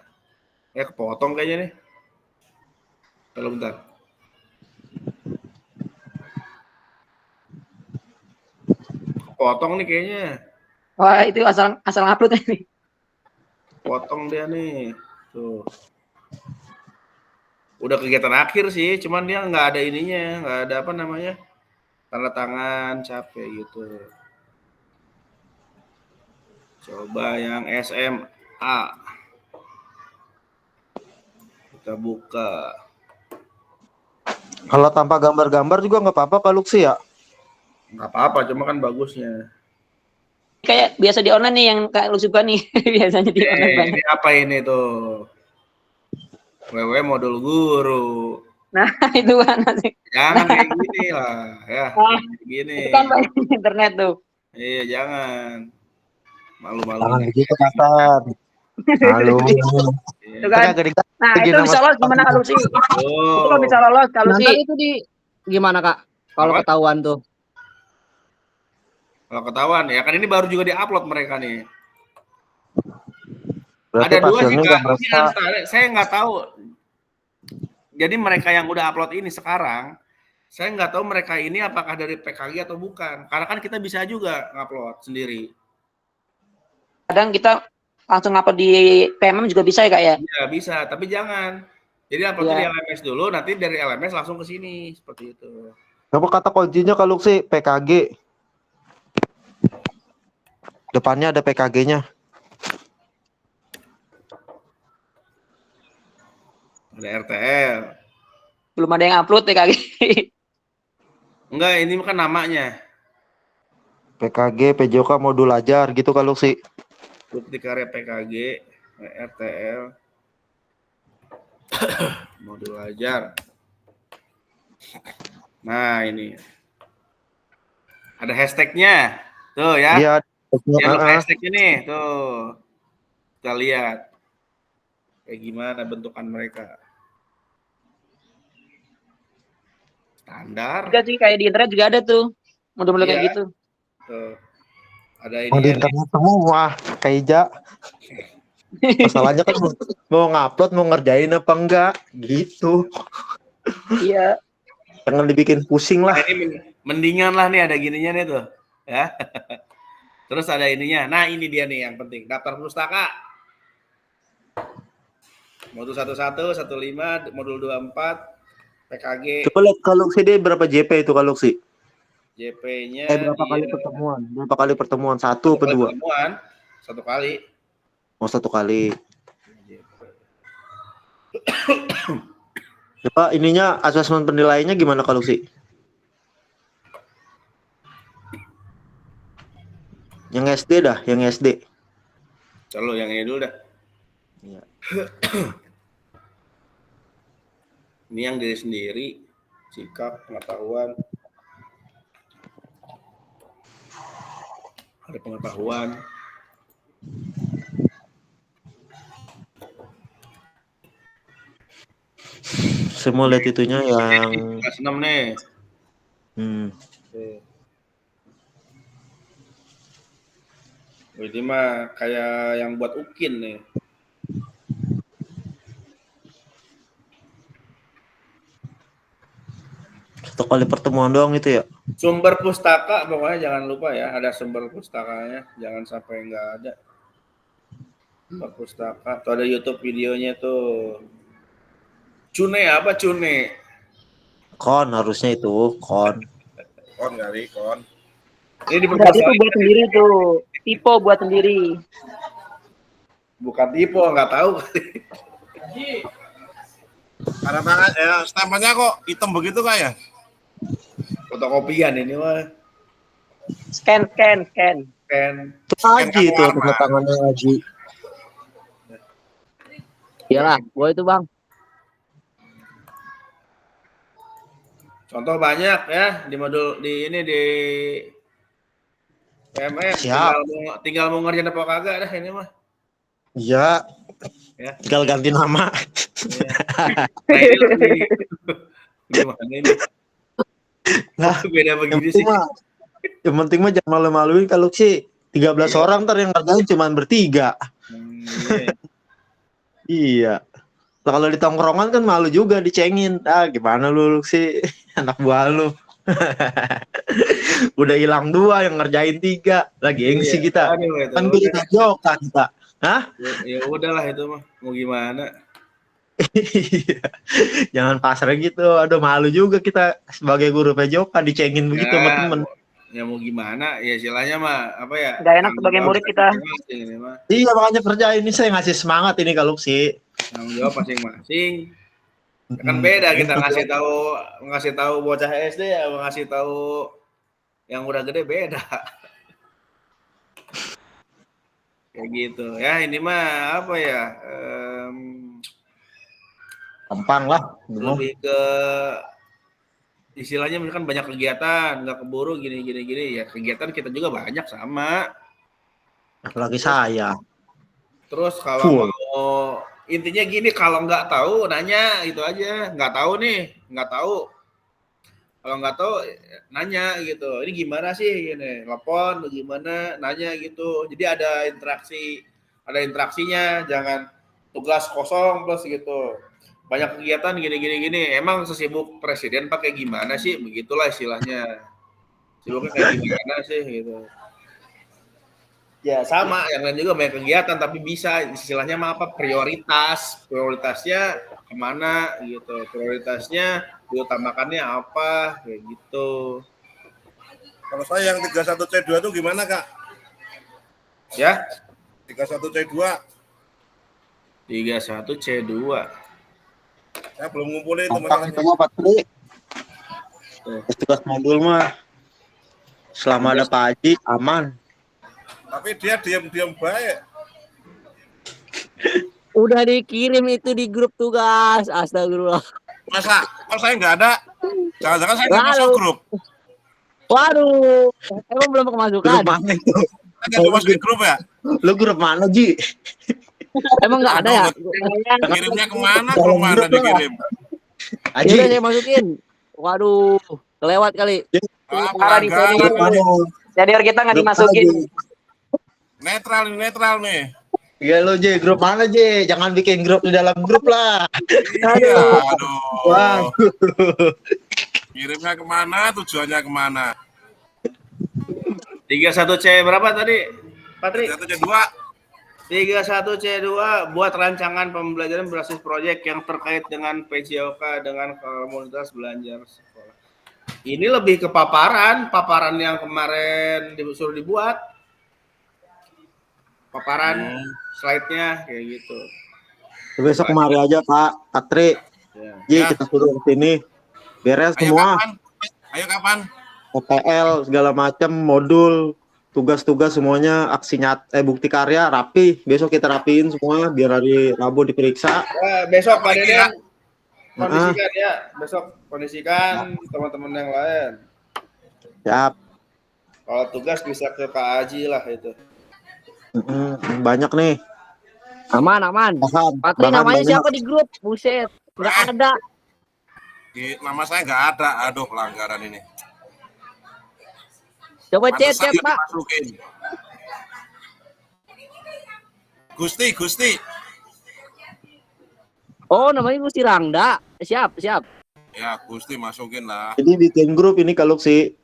Kepotong kayaknya nih. Kalau bentar. Kepotong nih kayaknya. wah itu asal upload ini. Potong dia nih. Tuh. Udah kegiatan akhir sih, cuman dia nggak ada ininya, nggak ada apa namanya, tanda tangan, capek gitu. Coba yang SMA. Kita buka. Kalau tanpa gambar-gambar juga nggak apa-apa Kak Luxi ya? Nggak apa-apa, cuma kan bagusnya. Kayak biasa di online nih yang Kak lu suka nih. Biasanya di online banget. Ini apa ini tuh? WW modul guru. Nah, itu kan sih. Jangan kayak gini lah, ya. Nah, Gini. itu kan banyak di internet tuh. Iya, jangan. Jangan Malu-maluin. begitu kasar. Halo. Itu kan. Nah, itu bisa lolos gimana kalau sih? Itu kalau bisa lolos kalau Nanti sih. itu di gimana Kak? Kalau Apa? ketahuan tuh. Kalau ketahuan ya kan ini baru juga diupload mereka nih. Berarti Ada dua sih hasilnya Kak. nggak Ini berasa. antara, saya nggak tahu. Jadi mereka yang udah upload ini sekarang, saya nggak tahu mereka ini apakah dari PKG atau bukan. Karena kan kita bisa juga ngupload sendiri. Kadang kita langsung upload di PMM juga bisa ya Kak ya? Ya bisa, tapi jangan. Jadi uploadnya di LMS dulu, nanti dari LMS langsung ke sini seperti itu. Apa kata kuncinya Kak Luxi? PKG. Depannya ada PKG-nya. Ada RTL. Belum ada yang upload ya Kak. Enggak, ini kan namanya. PKG, PJOK, modul ajar gitu Kak Luxi. Bukti karya PKG, RTL, modul ajar. Nah ini ada hashtagnya, tuh ya. Iya. Jangan lupa hashtagnya nih, tuh kita lihat kayak gimana bentukan mereka. Standar. Juga sih kayak di internet juga ada tuh. Model-model kayak Iya. gitu. Tuh. Ada Mau ini di ya. internet semua Kak Ija. Masalahnya kan mau ngupload, mau ngerjain apa enggak gitu. Iya. Jangan dibikin pusing lah. Nah, ini mendingan lah nih ada gininya nih tuh, ya. Terus ada ininya. Nah, ini dia nih yang penting, daftar pustaka. Modul 11, 15, modul 24, PKG, Coba lihat kalau CD berapa JP itu kalau sih? JP-nya Berapa kali pertemuan? Berapa kali pertemuan? Satu atau dua? pertemuan, 1 kali. Oh, 1 kali. Coba ininya asesmen penilaiannya gimana kalau sih? Yang SD dah, yang SD. Selalu yang ini dulu dah. Iya. Ini yang diri sendiri, sikap, pengetahuan. Ada pengetahuan. Saya mau lihat itunya yang Kelas 6 nih. Oke. Ini mah kayak yang buat UKIN nih. satu kali pertemuan doang itu ya. Sumber pustaka pokoknya jangan lupa ya, ada sumber pustakanya, jangan sampai nggak ada. Sumber pustaka, tuh ada YouTube videonya tuh. Cune apa Cune? Kon harusnya itu, kon. Kon kali, kon. Ini Berarti itu dipermasalahin. buat sendiri tuh. Tipe buat sendiri. Bukan tipe, nggak tahu kali. Ada tangan, stempelnya kok hitam begitu Kak ya? Fotokopian ini mah. Scan. Kan Itu Aji itu tanda tangannya Aji. Iyalah, gua itu Bang. contoh banyak ya di modul di ini di PMS. Siap. Tinggal mau ngerjain apa kagak dah ini mah. Iya. Ya. Tinggal ganti nama. Nah, ini lebih gimana ini? Nah, Beda yang begini penting sih. mah, yang penting mah jangan malu-maluin kalau sih 13 Iya. orang ntar yang ngerjain cuma bertiga. Iya. Iya. Nah, kalau di tongkrongan kan malu juga dicengin. Ah, gimana lu sih anak buah lu. Udah hilang 2 yang ngerjain 3. Lagi gengsi Iya. kita. Aduh, itu Kan udah. kita joka kita. Hah? Ya udahlah itu mah. Mau gimana? Jangan pasrah gitu. Aduh malu juga kita sebagai guru PJOK dicengin begitu sama temen. Ya mau gimana? Ya istilahnya mah apa ya? Nggak enak sebagai murid kita. Masing-masing ini mah. Iya makanya kerja ini saya ngasih semangat ini kalau sih. Tanggung jawab masing-masing. Ya kan beda kita ngasih tahu bocah SD ya, ngasih tahu yang udah gede beda. Kayak gitu. Ya ini mah apa ya? Gampang lah. Lebih ke istilahnya misalkan banyak kegiatan, nggak keburu gini ya kegiatan kita juga banyak sama. Apalagi saya. Terus kalau Full. mau intinya gini, kalau nggak tahu nanya itu aja, nggak tahu nih, nggak tahu. Kalau nggak tahu nanya gitu. Ini gimana sih gini, telepon gimana, nanya gitu. Jadi ada interaksinya, jangan tugas kosong plus gitu. Banyak kegiatan gini. Emang sesibuk presiden pakai gimana sih? Begitulah istilahnya. Sibuknya kayak gimana sih gitu. Ya sama, yang lain juga banyak kegiatan tapi bisa istilahnya mah apa prioritasnya kemana gitu, prioritasnya diutamakannya apa kayak gitu. Kalau saya yang 31C2 itu gimana Kak? Ya 31C2 31C2 saya belum ngumpulin Gampang itu teman-teman. mah Patri. Tugas modul mah selama ada Pak Haji aman. Tapi dia diam-diam baik. Udah dikirim itu di grup tugas. Astagfirullah. Masa? Kalau saya nggak ada. Jangan-jangan saya nggak masuk grup. Waduh, emang belum kemasukan? Grup mana itu? Saya nggak masukin grup ya? Lu grup mana Ji? Emang nggak ada ya? Kirimnya kemana? Kemana dikirim? Haji. Udah saya masukin. Waduh, kelewat kali. Parah di sini. Grup mana? Jadi kita nggak Grup dimasukin. mana, Ji? Netral nih. Iya lo Ji, grup mana Ji? Jangan bikin grup di dalam grup lah. Iya, Wah. Kirimnya kemana? Tujuannya kemana? 31C berapa tadi Patri? 31C2 31C2 buat rancangan pembelajaran berbasis proyek yang terkait dengan PJOK dengan komunitas belajar sekolah. Ini lebih ke paparan yang kemarin disuruh dibuat. Paparan slide-nya kayak gitu. Besok kemari aja Pak Patri. Ya. Ji, Ya. kita suruh ke sini. Beres Ayo semua. kapan? Ayo kapan? OPL segala macam, modul, tugas-tugas semuanya, bukti karya rapi. Besok kita rapiin semua biar hari Rabu diperiksa. Besok Pak Lagi, Deden kondisikan ya. Besok kondisikan teman-teman yang lain. Siap. Kalau tugas bisa ke Kak Aji lah itu. Banyak nih. Aman. Patri Bahan namanya banyak. siapa di grup? Buset, nggak ada. Nama saya nggak ada. Aduh, pelanggaran ini. Coba chat Pantesan nggak Pak. dimasukin. Gusti. Oh, namanya Gusti Rangda. Siap. Ya, Gusti masukin lah. Jadi bikin grup ini kalau si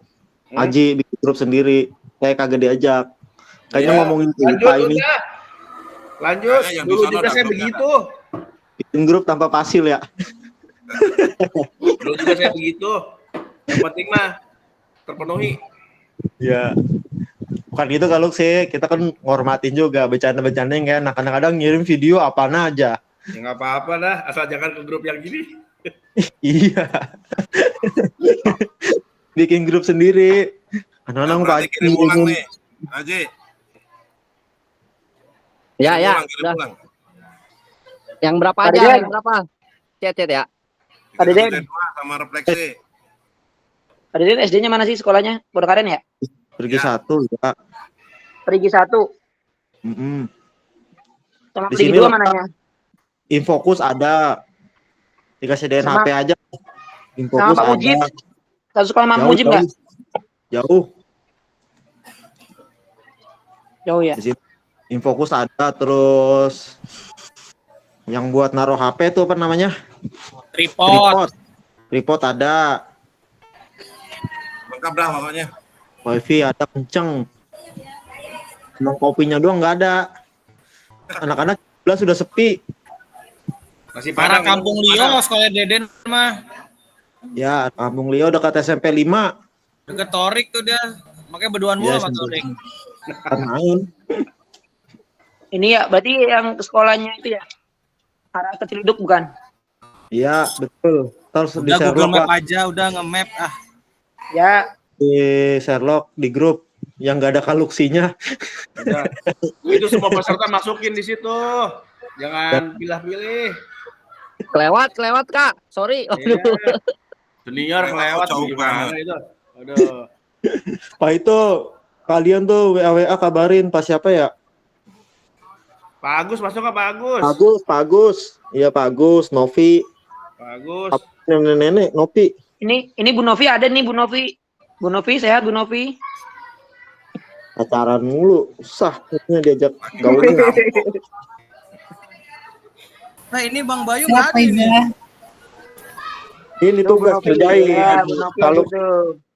Aji bikin grup sendiri. Saya kagak diajak. Kayaknya Ya, ngomongin lanjut IPA ini. udah. Lanjut. Kayaknya yang Dulu di sana juga ada saya grupnya, begitu. Bikin grup tanpa pasil ya. Dulu juga saya begitu. Yang penting mah terpenuhi. Ya. Bukan gitu kalau sih, kita kan ngormatin juga bercanda-bercanda yang kayak kadang-kadang ngirim video apaan aja. Ya nggak apa-apa dah, asal jangan ke grup yang gini. Iya. Bikin grup sendiri. Kadang-kadang Berarti Pak kirim ulang ngirimin. nih. Aji. Ya. Kirim Udah. ulang. Yang berapa Pak aja? Deden. Yang berapa? Chat ya. Iya, Ada Den. Sama refleksi. Pak Deden SD-nya mana sih sekolahnya? Pondok Aren ya? Pergi Ya. satu ya. Perigi 1. Sama Di Perigi sini 2 lengkap. mananya? Infokus ada. Dikasih sediain Sama- HP aja. Sama Infokus Pak ada. Mujib. Satu sekolah sama Mujib nggak? Jauh. Jauh ya. Di sini Infokus ada, terus yang buat naruh HP itu apa namanya? Tripod. Tripod ada. Lengkap dah pokoknya. Wifi ada kenceng. Cuma kopinya doang nggak ada. Anak-anak sudah sepi. Masih Para padang. kampung Lio sekolah Deden mah Ya, Kampung Leo dekat SMP 5. deket Torik tuh dia. Makanya berduaan mulu Iya, sama SMP. Torik. Kan main. Ini ya, berarti yang sekolahnya itu ya arah ke Ciledug bukan? Iya, betul. Terus di Udah Google Sherlock, Map Pak. aja, udah nge-map Ya, Di Sherlock di grup yang nggak ada kaluksinya. Udah. Itu semua peserta masukin di situ. Jangan pilih-pilih. Kelewat Kak. Sorry. Iya. Senior kelewat Jauh gimana banget. itu? Aduh. Pak itu kalian tuh WA kabarin pas siapa ya? Pak Agus masuk nggak Pak Agus? Pak Agus. Iya Pak Agus, Novi, Pak Agus. nenek Novi. ini Bu Novi ada nih Bu Novi. Bu Novi sehat Bu Novi. Pacaran mulu, susah kayaknya diajak gaul. Nah ini Bang Bayu nggak ada ini. Ini tugas kerjain. Ya, Bu Novi Kalau gitu.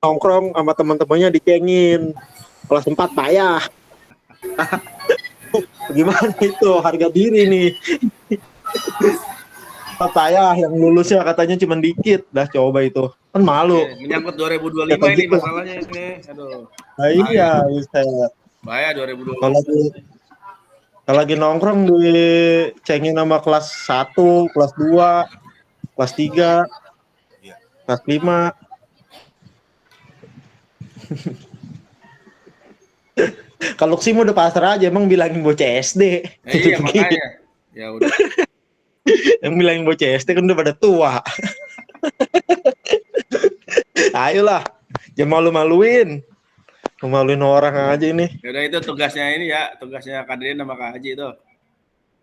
nongkrong sama teman-temannya dicengin. Kelas 4 payah. Gimana itu harga diri nih? Saya yang lulusnya katanya cuma dikit. Dah coba itu. Kan malu. Menyangkut 2025 Kata ini gitu. masalahnya ini. Aduh. Nah, iya, Ustaz. Bahaya 2025. Kalau lagi nongkrong dicengin sama kelas 1, kelas 2, kelas 3, kelas 5. Kalau sih udah pasrah aja, emang bilangin bocah SD. Iya makanya. Ya udah. Yang bilangin bocah SD kan udah pada tua. Ayolah, jangan malu-maluin. Maluin orang aja ini. Ya udah itu tugasnya ini ya, tugasnya Kak Deden sama Kak Haji itu.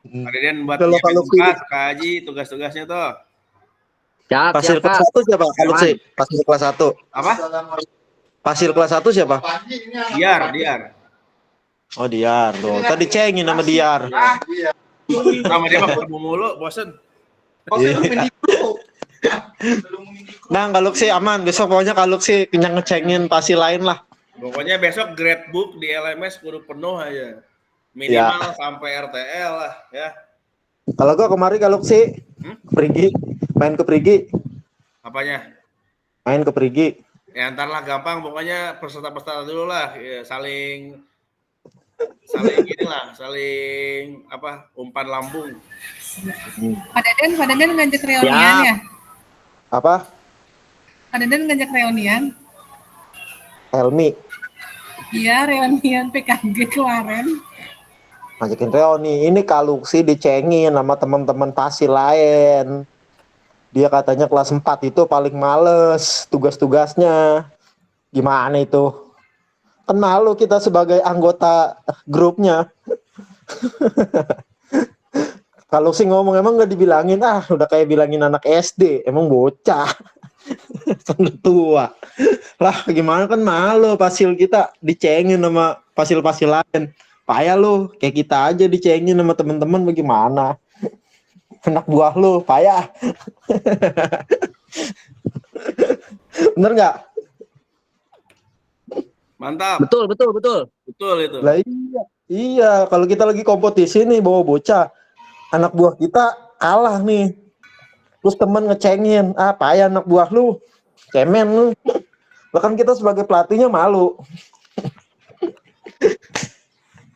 Kak Deden buat Kalau nyiapin kalau tugas, Kak Haji tugas-tugasnya tuh. Siap, Pasil Kak. kelas 1 siapa? Kalau sih, pasil kelas 1. Apa? Pasil kelas 1 siapa? Diar. Oh, Diar. Tuh, tadi cengin sama Diar. Sama dia mah ketemu mulu, bosen. Nah, kalau sih aman. Besok pokoknya kalau sih kenyang ngecengin pasil lain lah. Pokoknya besok grade book di LMS kudu penuh aja. Minimal sampai RTL lah ya. Kalau gua kemarin kalau sih Perigi, main ke Perigi, Apanya? main ke Perigi. Ya ntar lah gampang, pokoknya peserta-peserta dulu lah, ya, saling inilah, saling apa, umpan lambung. Pak Deden ngajak reunian ya? Apa? Pak Deden ngajak reunian? Helmi Iya, reunian PKG kemarin. ngajakin reuni. Ini Kaluksi dicengin sama teman-teman Pasil lain. Dia katanya kelas 4 itu paling males tugas-tugasnya. Gimana itu? Kan malu kita sebagai anggota grupnya. Kaluksi ngomong emang nggak dibilangin, udah kayak bilangin anak SD, emang bocah. Sudah tua. Lah gimana, kan malu Pasil kita dicengin sama Pasil-Pasil lain. Payah lu, kayak kita aja dicengin sama teman-teman, bagaimana? Anak buah lu, payah. Bener nggak? Mantap. Betul Betul itu. Lah iya, kalau kita lagi kompetisi nih bawa bocah, anak buah kita kalah nih. Terus temen ngecengin, payah anak buah lu, cemen lu. Bahkan kita sebagai pelatihnya malu.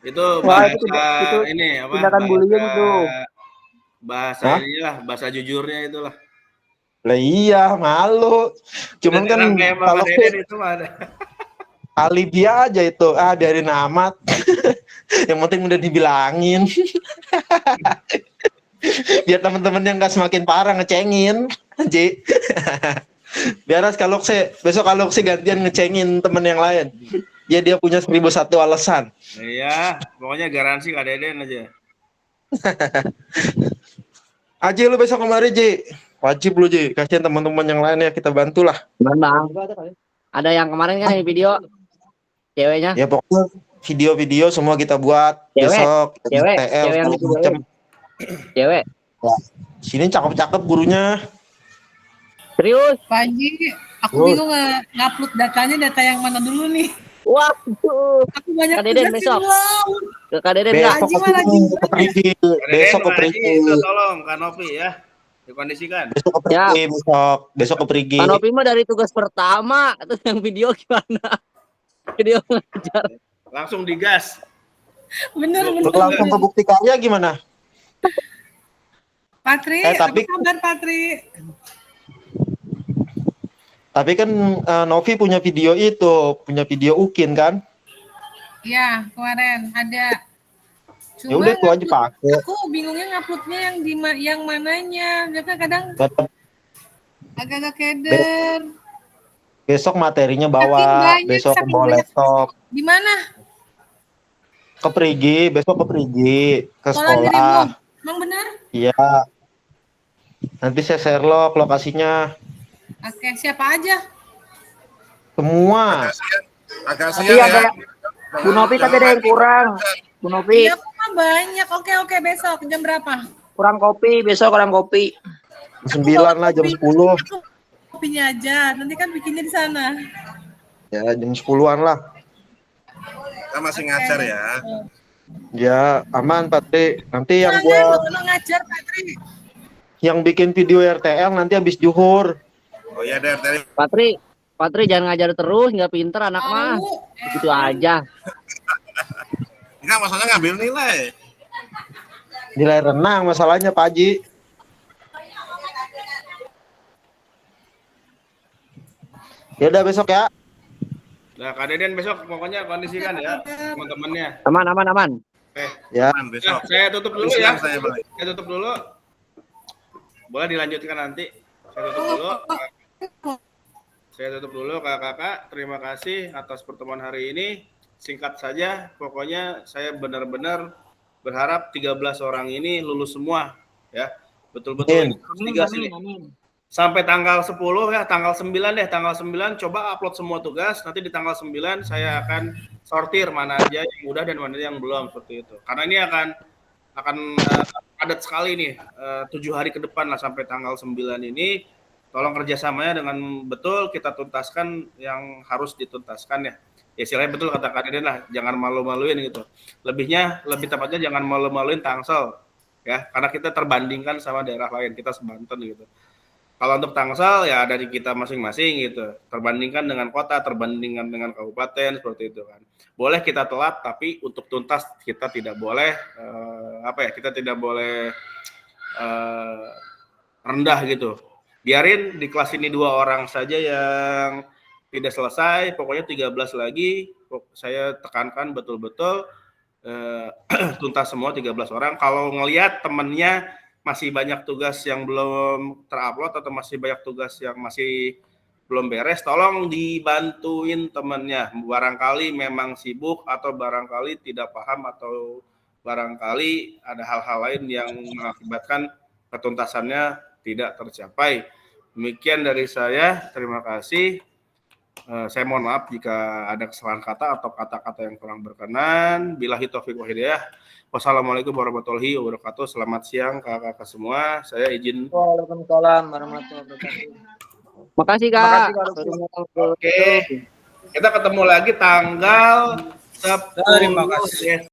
Itu Wah, bahasa itu ini apa? tindakan bullying itu. Bahasa inilah, bahasa jujurnya itulah. Lah iya, malu. Cuman kan kalau itu ada. alibi aja itu, biarin amat. Yang penting udah dibilangin. Biar teman-teman yang nggak semakin parah ngecengin, Ji. Biaras kalau besok kalau gantian ngecengin temen yang lain. Ya dia punya 1001 alasan. Iya, pokoknya garansi Kak Deden aja. Aji lu besok kemari, Ji. Wajib lu, Ji. Kasihan teman-teman yang lain ya, kita bantulah. Bang. Ada yang kemarin kan yang video ceweknya. Ya pokoknya video-video semua kita buat besok. Cewek yang macam. Cewek. Sini cakep-cakep gurunya. Serius? Pak Haji, aku bingung ngupload data yang mana dulu nih. Waduh. Aku banyak Kak Deden tugas besok. belum. Ke Kak Deden Besok nggak? Haji malah ke Perigi. Besok ke Perigi. Itu tolong Kak Novi ya, dikondisikan. Besok ke Perigi, besok ke Perigi. Pak Novi mah dari tugas pertama, terus yang video gimana? Video ngajar. Langsung digas. Bener. Langsung ke bukti karya gimana? Patri, tapi- apa kabar Patri? Tapi kan Novi punya video Ukin kan? Iya, kemarin ada. Ya udah tuh aja pakai. Aku bingungnya nguploadnya yang mananya. Karena kadang agak-agak keder. Besok materinya Saking bawa, banyak, besok saking bawa banyak. laptop. Di mana? Ke Perigi, besok ke Perigi, ke Sekolah dirimu. sekolah. Emang benar? Iya. Nanti saya share lokasinya. Oke, siapa aja? Agak Semua. siang Tapi ya. ada Bu Novi tapi ada yang kurang. Bu Novi Iya, aku mah banyak. Oke, besok jam berapa? Kurang kopi, besok kurang kopi. Jam 9 lah, jam 10. Aku kopinya aja. Nanti kan bikinnya di sana. Ya, jam 10-an lah. Kita masih ngajar ya. Ya, aman Patri. Nanti yang ngajar Patri. yang bikin video RTL nanti habis zuhur. Oh iya, dari Patri jangan ngajar terus, nggak pinter anak mah. Gitu aja. enggak masalahnya ngambil nilai. Nilai renang masalahnya Pak Haji. Ya udah besok ya. Nah, Kak Deden besok pokoknya kondisikan ya teman-temannya. Aman. Ya. Besok. Saya tutup dulu Siang ya. saya balik. Saya tutup dulu. Boleh dilanjutkan nanti. Saya tutup dulu. Saya tutup dulu kakak-kakak. Terima kasih atas pertemuan hari ini. Singkat saja, pokoknya saya benar-benar berharap 13 orang ini lulus semua ya. Betul-betul tugas ini. Sampai tanggal 10 ya, tanggal 9 deh, tanggal 9 coba upload semua tugas, nanti di tanggal 9 saya akan sortir mana aja yang udah dan mana yang belum seperti itu. Karena ini akan padat sekali nih, 7 hari ke depan lah sampai tanggal 9 ini. Tolong kerjasamanya dengan betul, kita tuntaskan yang harus dituntaskan ya. Ya istilahnya betul kata Kak Deden lah, jangan malu-maluin gitu. Lebih tepatnya jangan malu-maluin Tangsel ya, karena kita terbandingkan sama daerah lain, kita sebanten gitu. Kalau untuk Tangsel ya dari kita masing-masing gitu, terbandingkan dengan kota, terbandingkan dengan kabupaten seperti itu kan. Boleh kita telat, tapi untuk tuntas kita tidak boleh kita tidak boleh rendah gitu. Biarin di kelas ini 2 orang saja yang tidak selesai, pokoknya 13 lagi. Saya tekankan betul-betul tuntas semua 13 orang. Kalau ngelihat temennya masih banyak tugas yang belum terupload atau masih banyak tugas yang masih belum beres, tolong dibantuin temennya. Barangkali memang sibuk atau barangkali tidak paham atau barangkali ada hal-hal lain yang mengakibatkan ketuntasannya tidak tercapai. Demikian dari saya, terima kasih. Saya mohon maaf jika ada kesalahan kata atau kata-kata yang kurang berkenan. Billahi taufiq wal hidayah. Wassalamualaikum warahmatullahi wabarakatuh. Selamat siang kakak-kakak semua. Saya izin. Waalaikumsalam warahmatullahi wabarakatuh. Makasih Kak. Makasih, Kak. Oke. Kita ketemu lagi tanggal 10. Terima kasih.